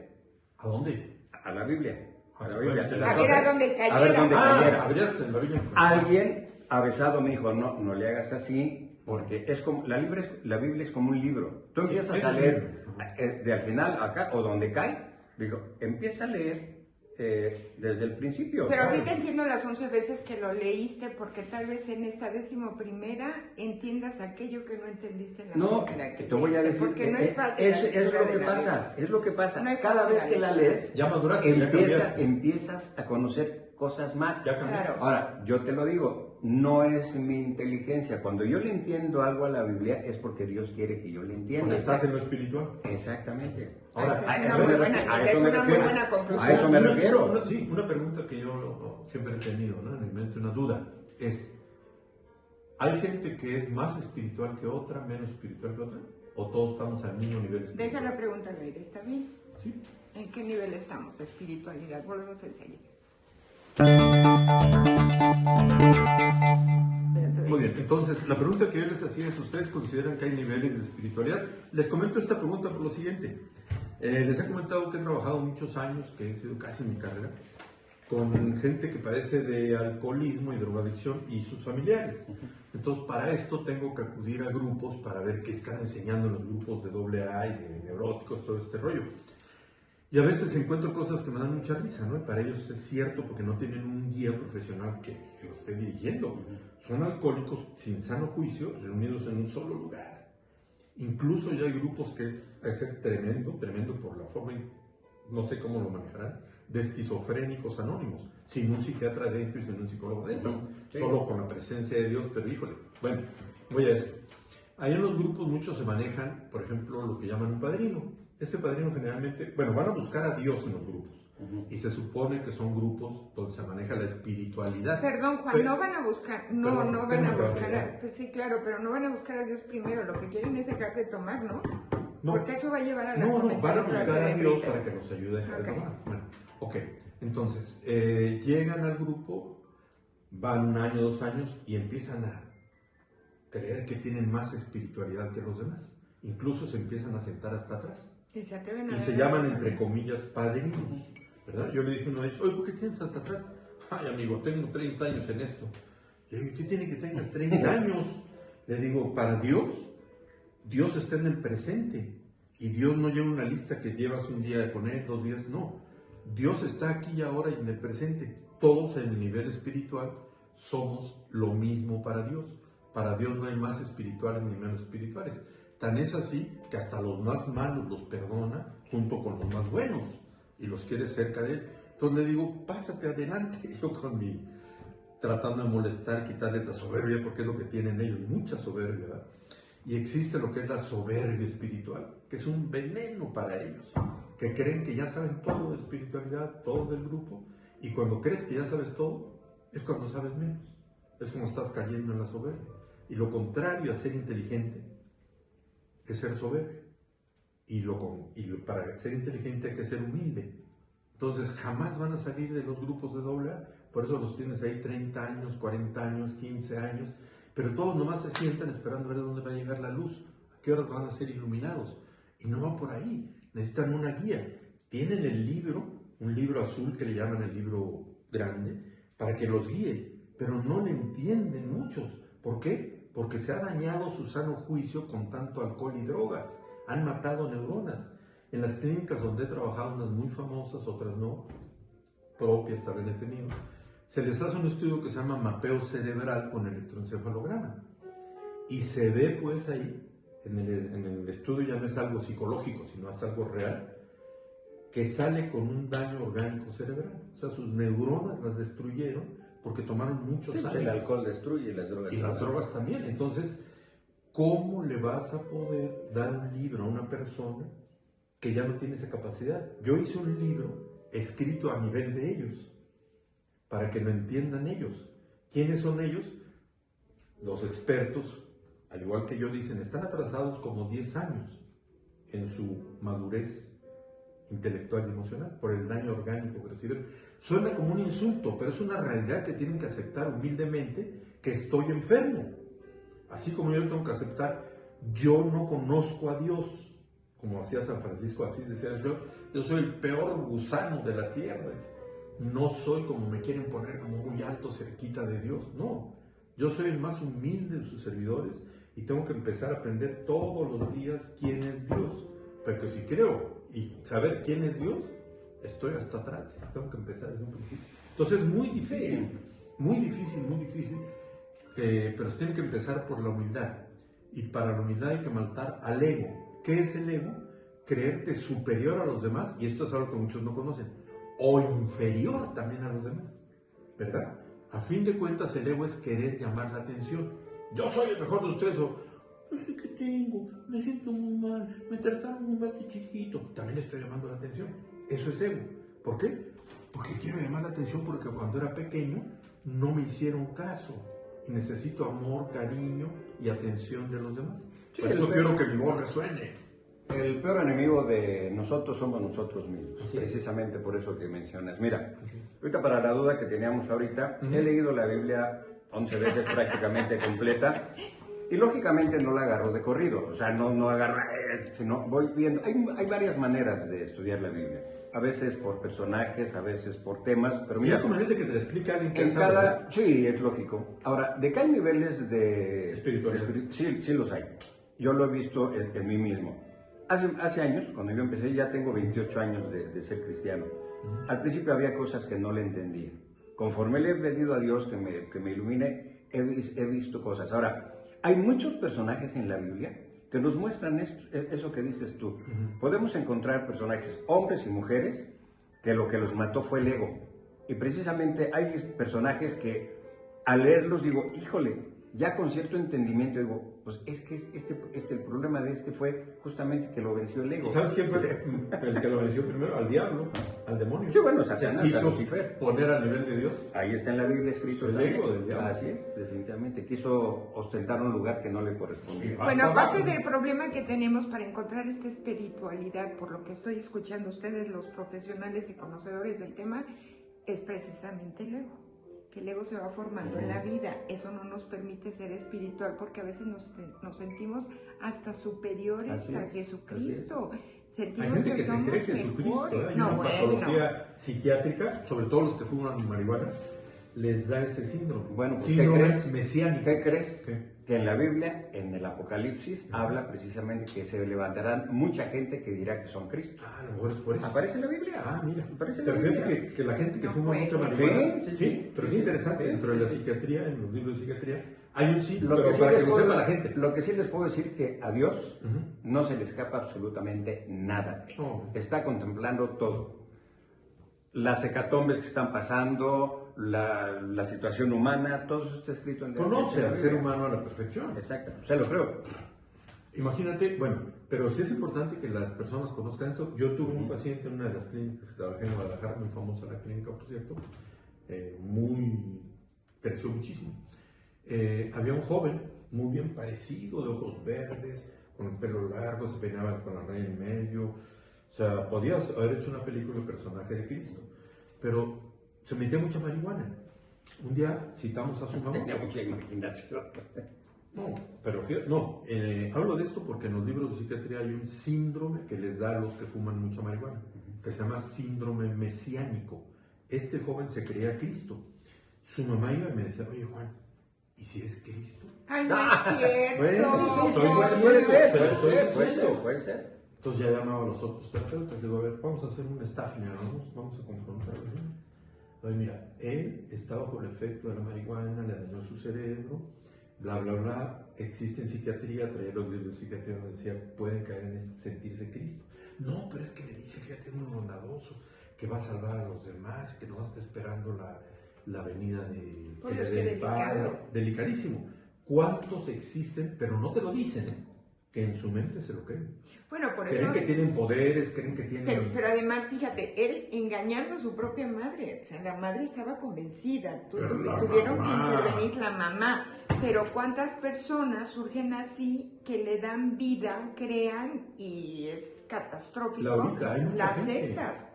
¿A dónde? A la Biblia. A la Biblia. A ver a dónde cayera. A ver dónde cayera. Abrías en la Biblia. Alguien avesado me dijo, no le hagas así, porque es como, la Biblia es como un libro. Tú empiezas a leer de al final acá, o donde cae, digo, empieza a leer desde el principio. Pero sí te entiendo las 11 veces que lo leíste, porque tal vez en esta 11ª entiendas aquello que no entendiste en la primera que te voy a decir, porque no es fácil. Es lo que pasa. No es cada fácil vez que la lees, ya maduraste, empiezas a conocer cosas más. Ya cambiaste. Ahora, yo te lo digo, no es mi inteligencia. Cuando yo le entiendo algo a la Biblia es porque Dios quiere que yo le entienda. Porque estás en lo espiritual. Exactamente. Ahora, a eso me refiero. Una pregunta que yo siempre he tenido, ¿no? En mi mente, una duda, es, ¿hay gente que es más espiritual que otra, menos espiritual que otra? ¿O todos estamos al mismo nivel espiritual? Deja la pregunta al aire, ¿está bien? Sí. ¿En qué nivel estamos de espiritualidad? Volvemos a enseñar. Muy bien, entonces la pregunta que yo les hacía es, ¿ustedes consideran que hay niveles de espiritualidad? Les comento esta pregunta por lo siguiente. Les he comentado que he trabajado muchos años, que he sido casi mi carrera, con gente que padece de alcoholismo y drogadicción y sus familiares. Entonces, para esto tengo que acudir a grupos para ver qué están enseñando en los grupos de AA y de neuróticos, todo este rollo. Y a veces encuentro cosas que me dan mucha risa, ¿no? Y para ellos es cierto porque no tienen un guía profesional que los esté dirigiendo. Son alcohólicos sin sano juicio, reunidos en un solo lugar. Incluso ya hay grupos que es ser tremendo por la forma, no sé cómo lo manejarán, de esquizofrénicos anónimos, sin un psiquiatra dentro y sin un psicólogo dentro, solo con la presencia de Dios, pero híjole, bueno, voy a esto. Ahí en los grupos muchos se manejan, por ejemplo, lo que llaman un padrino. Este padrino generalmente, bueno, van a buscar a Dios en los grupos, y se supone que son grupos donde se maneja la espiritualidad. Perdón, Juan, no van a buscar, no van a buscar, pues sí, claro, pero no van a buscar a Dios primero, lo que quieren es dejar de tomar, ¿no? No, porque eso va a llevar a la No, van a buscar a Dios para que los los ayude a dejar de tomar. Bueno, ok, entonces, llegan al grupo, van 1 año, 2 años y empiezan a creer que tienen más espiritualidad que los demás. Incluso se empiezan a sentar hasta atrás. Y se atreven Y se llaman, entre comillas, padrinos, ¿verdad? Yo le dije a uno de ellos, oye, ¿por qué tienes hasta atrás? Ay, amigo, tengo 30 años en esto. Le digo, ¿qué tiene que tengas 30 años? Le digo, para Dios, Dios está en el presente. Y Dios no lleva una lista que llevas un día con Él, 2 días, no. Dios está aquí y ahora y en el presente. Todos en el nivel espiritual somos lo mismo para Dios. Para Dios no hay más espirituales ni menos espirituales. Tan es así que hasta los más malos los perdona junto con los más buenos y los quiere cerca de Él. Entonces le digo, pásate adelante. Yo con mi, tratando de molestar, quitarles la soberbia, porque es lo que tienen ellos, mucha soberbia, ¿verdad? Y existe lo que es la soberbia espiritual, que es un veneno para ellos, que creen que ya saben todo de espiritualidad, todo del grupo, y cuando crees que ya sabes todo, es cuando sabes menos, es como estás cayendo en la soberbia. Y lo contrario a ser inteligente es ser soberbio, y para ser inteligente hay que ser humilde. Entonces jamás van a salir de los grupos de AA, por eso los tienes ahí 30 años, 40 años, 15 años, pero todos nomás se sientan esperando a ver dónde va a llegar la luz, a qué horas van a ser iluminados. Y no va por ahí, necesitan una guía. Tienen el libro, un libro azul que le llaman el libro grande, para que los guíe, pero no le entienden muchos. ¿Por qué? Porque se ha dañado su sano juicio con tanto alcohol y drogas. Han matado neuronas. En las clínicas donde he trabajado, unas muy famosas, otras no, propias también he tenido, se les hace un estudio que se llama mapeo cerebral con electroencefalograma. Y se ve pues ahí, en el estudio ya no es algo psicológico, sino es algo real, que sale con un daño orgánico cerebral. O sea, sus neuronas las destruyeron porque tomaron muchos años. El alcohol destruye y las drogas. Y las drogas también. Entonces, ¿cómo le vas a poder dar un libro a una persona que ya no tiene esa capacidad? Yo hice un libro escrito a nivel de ellos, para que lo entiendan ellos. ¿Quiénes son ellos? Los expertos, al igual que yo, dicen, están atrasados como 10 años en su madurez intelectual y emocional por el daño orgánico que recibieron. Suena como un insulto, pero es una realidad que tienen que aceptar humildemente, que estoy enfermo. Así como yo tengo que aceptar, yo no conozco a Dios, como hacía San Francisco de Asís, decía, yo soy el peor gusano de la tierra. No soy, como me quieren poner, como muy alto cerquita de Dios. No, yo soy el más humilde de sus servidores y tengo que empezar a aprender todos los días quién es Dios. Porque si creo y saber quién es Dios, estoy hasta atrás. Tengo que empezar desde un principio. Entonces es muy difícil, muy difícil, pero se tiene que empezar por la humildad. Y para la humildad hay que matar al ego. ¿Qué es el ego? Creerte superior a los demás, y esto es algo que muchos no conocen, o inferior también a los demás, ¿verdad? A fin de cuentas, el ego es querer llamar la atención. Yo soy el mejor de ustedes, o no sé qué tengo, me siento muy mal, me trataron muy mal de chiquito. También estoy llamando la atención. Eso es ego. ¿Por qué? Porque quiero llamar la atención porque cuando era pequeño no me hicieron caso. Y necesito amor, cariño y atención de los demás. Sí, por eso quiero que mi voz resuene. El peor enemigo de nosotros somos nosotros mismos, precisamente por eso que mencionas. Mira, ahorita para la duda que teníamos ahorita, he leído la Biblia 11 veces prácticamente completa Y lógicamente no la agarro de corrido, o sea, no agarro, sino voy viendo. Hay varias maneras de estudiar la Biblia. A veces por personajes, a veces por temas, pero Mira, mira, es conveniente que te explique alguien que en sabe, ¿verdad? cada... Sí, es lógico. Ahora, ¿de qué hay niveles de... Espiritualidad. Sí los hay. Yo lo he visto en mí mismo. Hace años, cuando yo empecé, ya tengo 28 años de ser cristiano. Al principio había cosas que no le entendía. Conforme le he pedido a Dios que me ilumine, he visto cosas. Ahora, hay muchos personajes en la Biblia que nos muestran eso que dices tú. Podemos encontrar personajes, hombres y mujeres, que lo que los mató fue el ego. Y precisamente hay personajes que al leerlos digo, híjole, ya con cierto entendimiento digo, pues es que el problema de fue justamente que lo venció el ego. ¿Y sabes quién fue el que lo venció primero? Al diablo, al demonio. Sí, bueno, se Satanás, quiso a Lucifer. poner al nivel de Dios. Ahí está en la Biblia escrito. El también. ego del diablo. Así es, definitivamente. Quiso ostentar un lugar que no le correspondía. Bueno, aparte del problema que tenemos para encontrar esta espiritualidad, por lo que estoy escuchando ustedes, los profesionales y conocedores del tema, es precisamente el ego. Que el ego se va formando en la vida. Eso no nos permite ser espiritual porque a veces nos sentimos hasta superiores a Jesucristo. Hay gente que se cree Jesucristo, ¿eh? Hay una patología psiquiátrica, sobre todo los que fuman marihuana, les da ese síndrome. Bueno, pues, síndrome ¿qué crees? mesiánico. ¿Qué crees? ¿Qué? Que en la Biblia, en el Apocalipsis, habla precisamente que se levantarán mucha gente que dirá que son Cristo. Ah, a lo mejor es por eso. Aparece en la Biblia. Ah, mira. Aparece en la Pero fíjate Biblia. que la gente que No fuma puede. mucha marihuana, Sí, pero es sí, interesante, sí, dentro de la sí. psiquiatría, en los libros de psiquiatría, hay un sí, Lo pero sí para les que lo puedo- sepa la gente. Lo que sí les puedo decir que a Dios Ujú. no se le escapa absolutamente nada. No. Está contemplando todo. Las hecatombes que están pasando, la situación humana, todo eso está escrito en la Conoce en la al ser Biblia. humano a la perfección. Exacto, se lo creo. Imagínate, bueno, pero sí es importante que las personas conozcan esto. Yo tuve un paciente en una de las clínicas que trabajé en Guadalajara, muy famosa la clínica, por cierto, creció muchísimo. Había un joven muy bien parecido, de ojos verdes, con el pelo largo, se peinaba con la raya en medio. O sea, podías haber hecho una película de personaje de Cristo, pero se metía mucha marihuana. Un día citamos a su mamá. Tenía mucha imaginación. No, pero fíjate, no, hablo de esto porque en los libros de psiquiatría hay un síndrome que les da a los que fuman mucha marihuana, que se llama síndrome mesiánico. Este joven se creía Cristo. Su mamá iba y me decía, oye Juan, ¿y si es Cristo? Ay, no es cierto. Puede ser. Entonces ya llamaba a los otros terapeutas, digo, a ver, vamos a hacer un staff, mira, vamos a confrontarlo. Oye, mira, él está bajo el efecto de la marihuana, le dañó su cerebro, bla, bla, bla. Existe en psiquiatría, traía los libros de psiquiatría donde decía, pueden caer en sentirse Cristo. No, pero es que me dice, fíjate, es muy bondadoso, que va a salvar a los demás, que no está esperando la venida Pues es que del Padre. delicado. Delicadísimo. ¿Cuántos existen, pero no te lo dicen, que en su mente se lo creen? Bueno, por Creen eso... que tienen poderes, creen que tienen... Pero además, fíjate, él engañando a su propia madre, o sea, la madre estaba convencida, Pero la tuvieron que mamá. intervenir la mamá, pero ¿cuántas personas surgen así que le dan vida, crean y es catastrófico? Laurita, hay mucha Las gente. sectas,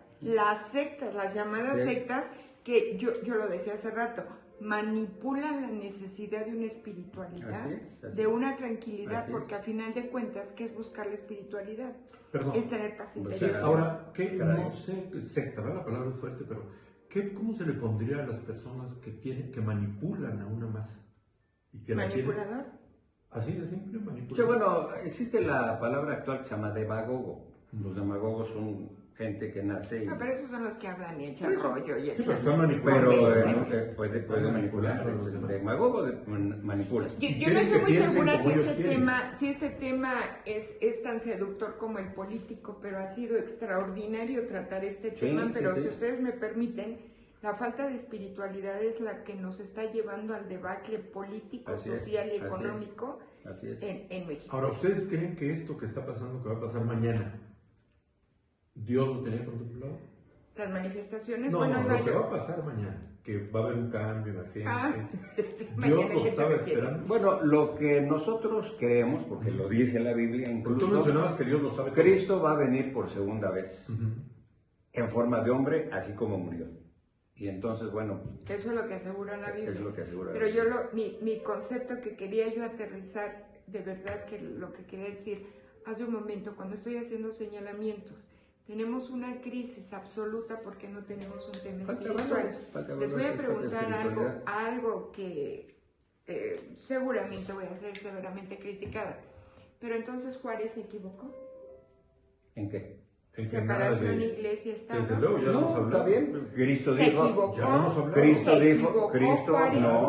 las llamadas Sí. sectas, que yo lo decía hace rato, manipulan la necesidad de una espiritualidad, Así es. de una tranquilidad, Así es. porque a final de cuentas, ¿qué es buscar la espiritualidad? Perdón. Es tener paz Sí, Sí, interior. ahora, ¿qué? Caray. No sé, secta, ¿verdad? La palabra es fuerte, pero ¿cómo se le pondría a las personas que manipulan a una masa? Y que la quieren- Manipulador. Así de simple, manipulador. Sí, bueno, existe la palabra actual que se llama demagogo. Los demagogos son gente que nace y... No, pero esos son los que hablan y echan rollo y Sí, echan... pero están manipulando. Pero puede Están manipular. manipulando a los El demás. demagogo manipula. Yo no Quieren estoy que muy piensen segura como ellos quieren. si este tema es tan seductor como el político, pero ha sido extraordinario tratar este Sí, tema, sí, pero sí. si ustedes me permiten, la falta de espiritualidad es la que nos está llevando al debacle político, Así es, social y así es. económico Así es. en México. Ahora, ¿ustedes creen que esto que está pasando, que va a pasar mañana, Dios lo tenía contemplado? Las manifestaciones, No, bueno, no, ahí lo va que yo. va a pasar mañana, que va a haber un cambio en la gente. Ah, sí, Dios mañana, lo ¿qué te estaba refieres? esperando. Bueno, lo que nosotros creemos, porque lo dice la Biblia, Pero incluso tú mencionabas que Dios lo sabe todo. Cristo va a venir por segunda vez Ujú. en forma de hombre, así como murió. Y entonces, bueno, Que eso es lo que asegura la Biblia. es lo que asegura. Pero mi concepto que quería yo aterrizar, de verdad que lo que quería decir hace un momento, cuando estoy haciendo señalamientos, tenemos una crisis absoluta porque no tenemos un tema espiritual. Les voy a preguntar algo que seguramente voy a ser severamente criticada. Pero entonces Juárez se equivocó. ¿En qué? Separación iglesia-estado. Desde luego, ya lo hemos hablado. Está bien. Cristo Se dijo, equivocó. Ya lo hemos hablado.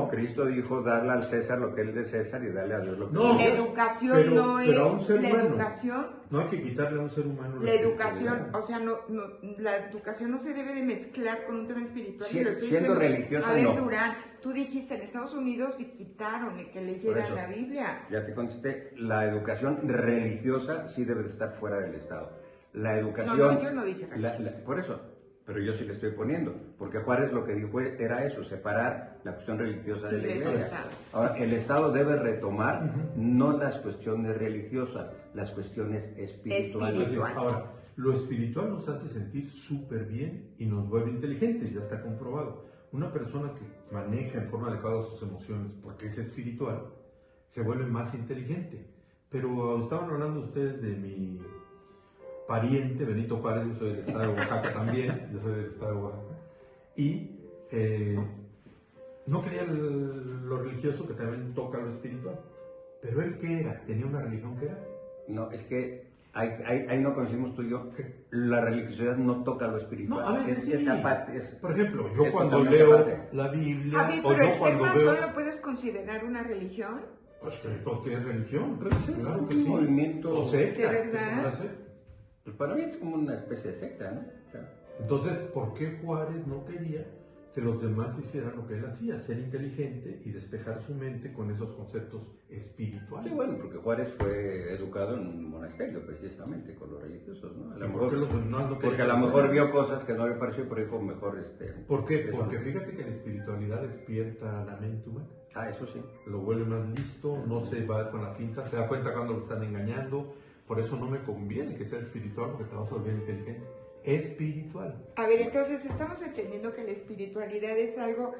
Cristo dijo darle al César lo que es de César y darle a Dios lo que No, es La de Dios. educación pero no a un es ser la humano. educación. No hay que quitarle a un ser humano La educación, espiritualidad. o sea, la educación no se debe de mezclar con un tema espiritual. Sí, y lo estoy siendo diciendo. religiosa, A ver, no. Durán, tú dijiste en Estados Unidos y quitaron el que Por leyeran eso. la Biblia. Ya te contesté, la educación religiosa sí debe de estar fuera del Estado. La educación... No, yo no dije religiosa. Por eso, pero yo sí le estoy poniendo, porque Juárez lo que dijo era eso, separar la cuestión religiosa de la Iglesia y iglesia. Estado. Ahora, el Estado debe retomar no las cuestiones religiosas, las cuestiones espirituales. Espiritual. Ahora, lo espiritual nos hace sentir súper bien y nos vuelve inteligentes, ya está comprobado. Una persona que maneja en forma adecuada sus emociones porque es espiritual, se vuelve más inteligente. Pero estaban hablando ustedes de mi pariente, Benito Juárez, yo soy del estado de Oaxaca también, yo soy del estado de Oaxaca, y no quería lo religioso, que también toca lo espiritual. Pero él, ¿qué era? ¿Tenía una religión que era? No, es que ahí no coincidimos tú y yo. La religiosidad no toca lo espiritual. No, a veces es sí. esa parte. Por ejemplo, yo es cuando totalmente leo aparte. la Biblia, A ver, o pero yo el cuando ser veo... masón lo puedes considerar una religión. Pues que es religión. Pues es claro que un sí. movimiento- O secta. ¿De verdad? ¿qué podrá ser? Pues para mí es como una especie de secta, ¿no? O sea, Entonces, ¿por qué Juárez no quería que los demás hicieran lo que él hacía? Ser inteligente y despejar su mente con esos conceptos espirituales. sí, bueno, porque Juárez fue educado en un monasterio, precisamente, con los religiosos, ¿no? A lo ¿Y por mejor, qué los demás no porque querían a lo hacer? mejor vio cosas que no le pareció, pero dijo mejor ¿Por qué? eso Porque no. fíjate que la espiritualidad despierta la mente humana. Ah, eso sí. Lo vuelve más listo, no se va con la finta, se da cuenta cuando lo están engañando. Por eso no me conviene que sea espiritual, porque te vas a volver inteligente. Espiritual. A ver, entonces estamos entendiendo que la espiritualidad es algo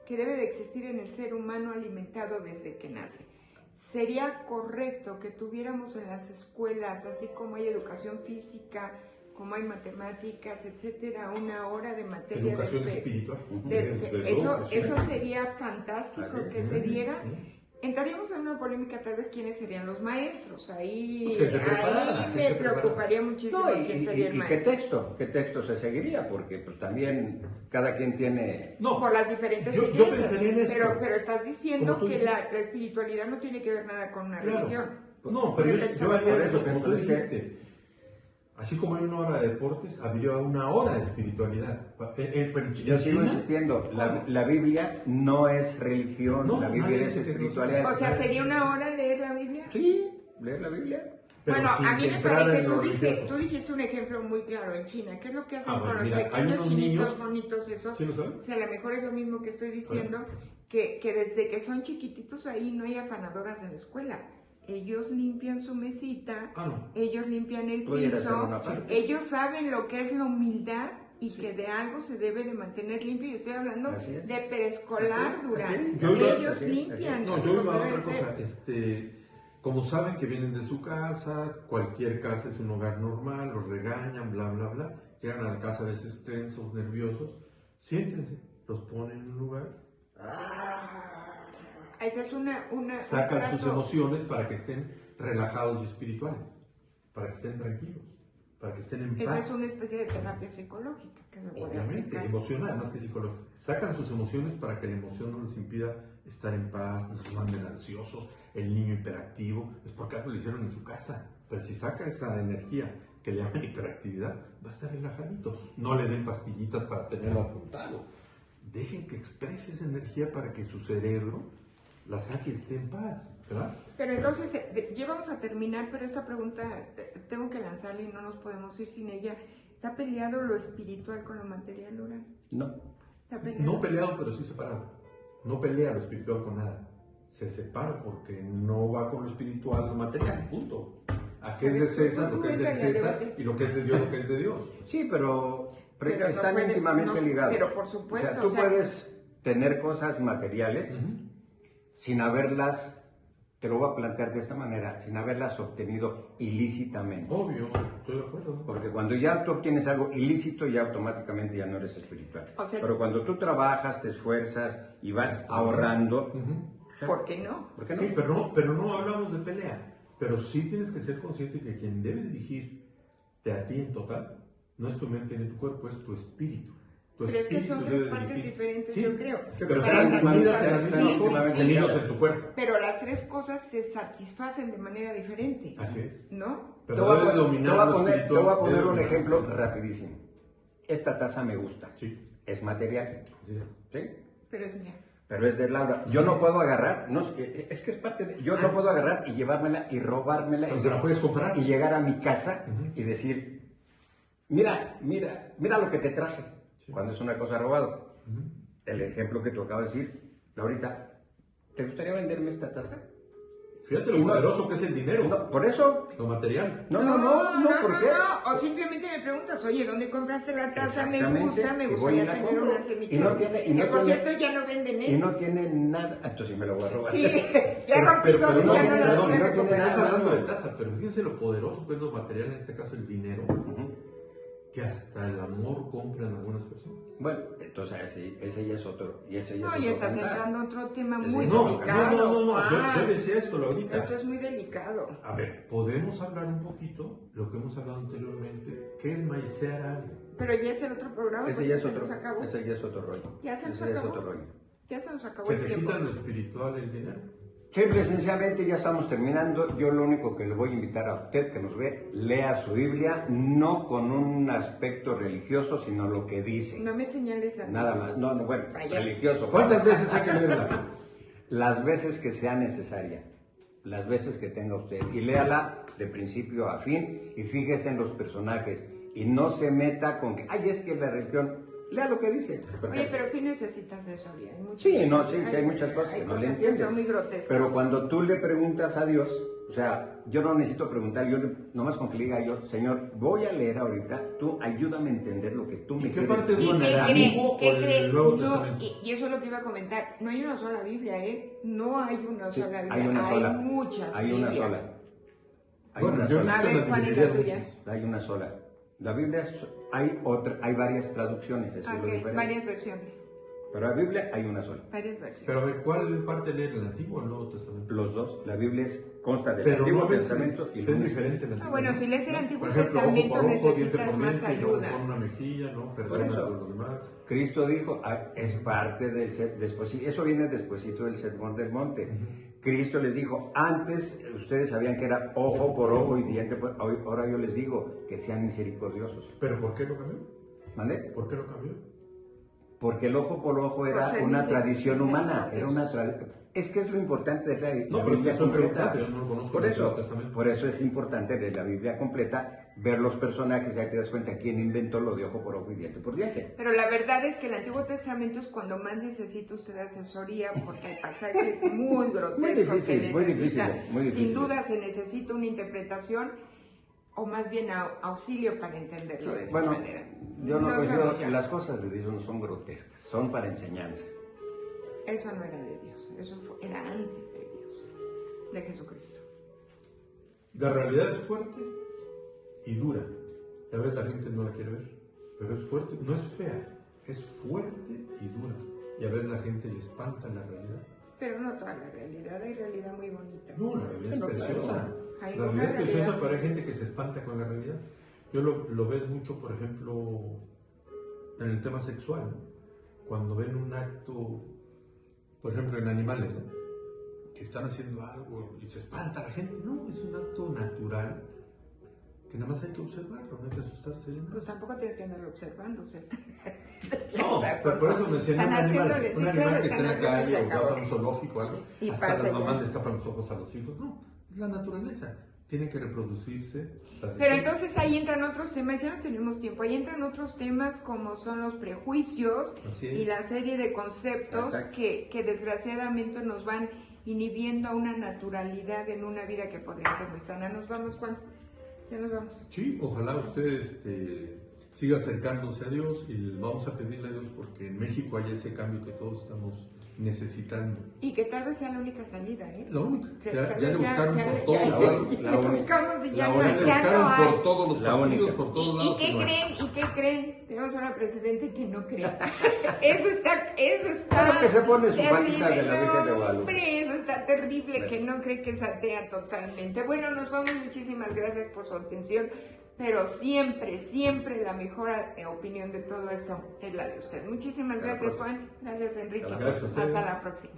que debe de existir en el ser humano alimentado desde que nace. ¿Sería correcto que tuviéramos en las escuelas, así como hay educación física, como hay matemáticas, etcétera, una hora de materia Educación de, espiritual. de- Desde eso, luego, sí. eso sería fantástico Así es. que se diera. Entraríamos en una polémica tal vez quiénes serían los maestros. Ahí, Pues que se prepararan, ahí que me se preocuparía muchísimo No, quién sería el qué maestro. texto se seguiría, porque pues también cada quien tiene... No, Por las diferentes yo iglesias. pensaría en esto. Pero estás diciendo Como tú que dices. la espiritualidad no tiene que ver nada con una claro. religión. No, pero Por yo eso haría por esto, eso, como tú pero es que- dijiste. Así como hay una hora de deportes, habría una hora de espiritualidad. Pero en Yo sigo China- insistiendo, la Biblia no es religión, No, la Biblia nadie es dice que es espiritualidad. O sea, ¿sería una hora leer la Biblia? Sí, leer la Biblia. pero Bueno, sin a mí que me entrara parece, en lo tú religioso. dijiste un ejemplo muy claro en China. ¿Qué es lo que hacen Ah, con bueno, los mira, hay pequeños unos chinitos niños- bonitos esos? ¿Sí lo sabes? O sea, a lo mejor es lo mismo que estoy diciendo, que desde que son chiquititos ahí no hay afanadoras en la escuela. Ellos limpian su mesita, Ah, no. ellos limpian el Pudiera ser piso, una parte. ellos saben lo que es la humildad y que de algo se debe de mantener limpio. Y estoy hablando Así es. de preescolar, Así es, Durán. así es. Yo iba- Ellos así es, limpian. No, como yo iba a debe otra ser. cosa. Como saben que vienen de su casa, cualquier casa es un hogar normal, los regañan, bla, bla, bla. Llegan a la casa a veces tensos, nerviosos. Siéntense, los ponen en un lugar, Esa es una sacan un sus trato- emociones para que estén relajados y espirituales, para que estén tranquilos, para que estén en Esa paz. es una especie de terapia psicológica que se puede Obviamente, aplicar. emocional, más que psicológica. Sacan sus emociones para que la emoción no les impida estar en paz, no se anden ansiosos. El niño hiperactivo es porque algo le hicieron en su casa. Pero si saca esa energía que le llaman hiperactividad, va a estar relajadito. No le den pastillitas para tenerlo apuntado. Dejen que exprese esa energía para que su cerebro la saque y esté en paz, ¿verdad? Pero entonces, ya vamos a terminar, pero esta pregunta tengo que lanzarla y no nos podemos ir sin ella. ¿Está peleado lo espiritual con lo material, Durán? No. ¿Está peleado? No peleado, pero sí separado. No pelea lo espiritual con nada. Se separa porque no va con lo espiritual, lo material, punto. ¿A qué es de César lo que es de César y lo que es de Dios lo que es de Dios? Sí, pero Pero están no puedes, íntimamente no, ligados. pero por supuesto. O sea, tú puedes tener cosas materiales sin haberlas, te lo voy a plantear de esta manera, sin haberlas obtenido ilícitamente. Obvio, estoy de acuerdo. Porque cuando ya tú obtienes algo ilícito, ya automáticamente ya no eres espiritual. O sea, pero cuando tú trabajas, te esfuerzas y vas ahorrando, ¿por qué no? ¿por qué no? Sí, pero no hablamos de pelea. Pero sí tienes que ser consciente que quien debe dirigirte a ti en total no es tu mente ni tu cuerpo, es tu espíritu. Pero es que son tres partes diferentes, sí, yo creo. pero Para están unidas satisfacer- unidos en tu cuerpo. Pero las tres cosas se satisfacen de manera diferente. Así es. ¿No? Pero debes dominar te voy a lo poner, te espiritual, voy a poner debes un dominar lo ejemplo espiritual. rapidísimo. Esta taza me gusta. Sí, Es material. así es. ¿Sí? Pero es mía. Pero es de Laura. Yo no puedo agarrar, no, es que es parte de... Yo no puedo agarrar y llevármela y robármela Pues te la puedes comprar. y llegar a mi casa y decir, mira lo que te traje, cuando es una cosa robada. El ejemplo que tú acabas de decir, Laurita, ¿te gustaría venderme esta taza? Fíjate lo poderoso que es el dinero, No, por eso, lo material. no, ¿por qué? No. O simplemente me preguntas, oye, ¿dónde compraste la taza? Me Exactamente, gusta, me y voy y gustaría la tener compro. unas semitas. Y no tiene- y no que por tiene- cierto ya no venden, Y no tiene nada, entonces sí me lo voy a robar. Sí, ya rompí dos y no, ya no las perdón, puedo no tiene recuperar. Estás nada. hablando de taza, pero fíjense lo poderoso que es lo material, en este caso el dinero, que hasta el amor compra en algunas personas. Bueno, entonces ese ya es otro. Y ese ya No, es ya otro estás cantar. entrando a otro tema Ese muy es No, delicado. yo decía esto ahorita. Esto es muy delicado. A ver, podemos hablar un poquito lo que hemos hablado anteriormente, que es maicear a alguien. Pero ya es el otro programa. Ese ya es se otro, nos acabó. ese ya es otro rollo. Ya se nos Ese ya es acabó. otro rollo. Ya se nos acabó Que el te tiempo. quitan lo espiritual el dinero. Simple y sencillamente ya estamos terminando. Yo lo único que le voy a invitar a usted que nos ve, lea su Biblia, no con un aspecto religioso, sino lo que dice. No me señales a mí. Nada más. No, bueno, Vaya. religioso. ¿Cuántas veces hay que leerla? Las veces que sea necesaria, las veces que tenga usted. Y léala de principio a fin y fíjese en los personajes. Y no se meta con que, ay, es que la religión, lea lo que dice. Oye, pero sí necesitas eso, Ari. Hay muchas Sí, no, cosas, sí, hay muchas cosas hay que no le cosas entiendes. son muy grotescas. Pero cuando tú le preguntas a Dios, o sea, yo no necesito preguntar, nomás con que le diga yo, Señor, voy a leer ahorita, tú ayúdame a entender lo que tú me ¿Y qué quieres parte es decir. ¿Y buena, qué el cree? Antiguo o ¿Qué el cree? Nuevo No, Testamento? y eso es lo que iba a comentar. No hay una sola Biblia, ¿eh? No hay una Sí, sola Biblia. hay una sola. Muchas Hay una Biblias. sola. Hay Bueno, una yo he sola. A visto ver, en la ¿cuál es la librería tuya? muchas. Hay una sola. La Biblia, hay varias traducciones, eso es lo Ok, diferente. varias versiones. Pero la Biblia hay una sola. Varias versiones. Pero a ver, ¿cuál parte leer, el Antiguo o el Nuevo Testamento? Los dos, la Biblia consta del Pero Antiguo no ves, Testamento y es el Nuevo. diferente el Antiguo. bueno, ¿no? si lees el ¿No? Antiguo Por ejemplo, Testamento, ojo por ojo, diente necesitas por más diente, ayuda. Con una mejilla, ¿no? Por Perdona eso. a los demás. Cristo dijo, es parte del eso viene despuesito del Sermón del Monte. Cristo les dijo, antes ustedes sabían que era ojo por ojo y diente por ahora yo les digo que sean misericordiosos. ¿Pero por qué lo cambió? ¿Vale? ¿Por qué lo cambió? Porque el ojo por ojo Por era ser una tradición humana, era una misericordiosos. es que es lo importante de la No, pero Biblia estoy completa. preguntando, yo no lo conozco Por el eso, Antiguo Testamento. por eso es importante leer la Biblia completa, ver los personajes y ahí te das cuenta quién inventó lo de ojo por ojo y diente por diente. Pero la verdad es que el Antiguo Testamento es cuando más necesita usted asesoría, porque hay pasajes muy grotescos difícil, que muy necesitan. difícil, muy difícil. Sin duda se necesita una interpretación o más bien auxilio para entenderlo de esa Bueno, manera. yo no Nos considero vemos ya. las cosas de Dios no son grotescas, son para enseñanza. Eso no era de Dios, era antes de Dios, de Jesucristo. La realidad es fuerte y dura. A veces la gente no la quiere ver, pero es fuerte, no es fea, es fuerte y dura. Y a veces la gente le espanta la realidad. Pero no toda la realidad, hay realidad muy bonita. No, la realidad es No, preciosa. claro. Hay La una realidad es preciosa, realidad. pero hay gente que se espanta con la realidad. Yo lo ves mucho, por ejemplo, en el tema sexual, ¿no? Cuando ven un acto, por ejemplo, en animales, ¿no? Que están haciendo algo y se espanta la gente. No, es un acto natural que nada más hay que observarlo, no hay que asustarse de nada. Pues tampoco tienes que andarlo observando, ¿cierto? No, pero por eso mencioné un Están animal, haciéndole- sí, un animal claro, que está en la están calle o haciéndole vas a un zoológico o algo, Y hasta pasa las ya. mamás destapan los ojos a los hijos. No, es la naturaleza. Tienen que reproducirse. las Pero especies. entonces ahí entran otros temas, ya no tenemos tiempo, ahí entran otros temas como son los prejuicios Así es. y la serie de conceptos Exacto. que desgraciadamente nos van inhibiendo a una naturalidad en una vida que podría ser muy sana. Nos vamos, Juan, ya nos vamos. Sí, ojalá usted siga acercándose a Dios y vamos a pedirle a Dios porque en México hay ese cambio que todos estamos necesitando. Y que tal vez sea la única salida, ¿eh? La única. Sí, Ya le buscaron por todos ya lados. le buscamos y ya no Ya hay. le Ya no buscaron hay. por todos los partidos, por todos ¿Y lados. qué no hay. creen? ¿Y qué creen? Tenemos una presidente que no cree. Eso está Claro que se pone su terrible. patita de la Virgen de No, Guadalupe. hombre, eso está terrible, que no cree que es atea totalmente. Bueno, nos vamos, muchísimas gracias por su atención, pero siempre, siempre la mejor opinión de todo esto es la de usted. Muchísimas gracias, Juan. Gracias, Enrique. Gracias a ustedes. Hasta la próxima.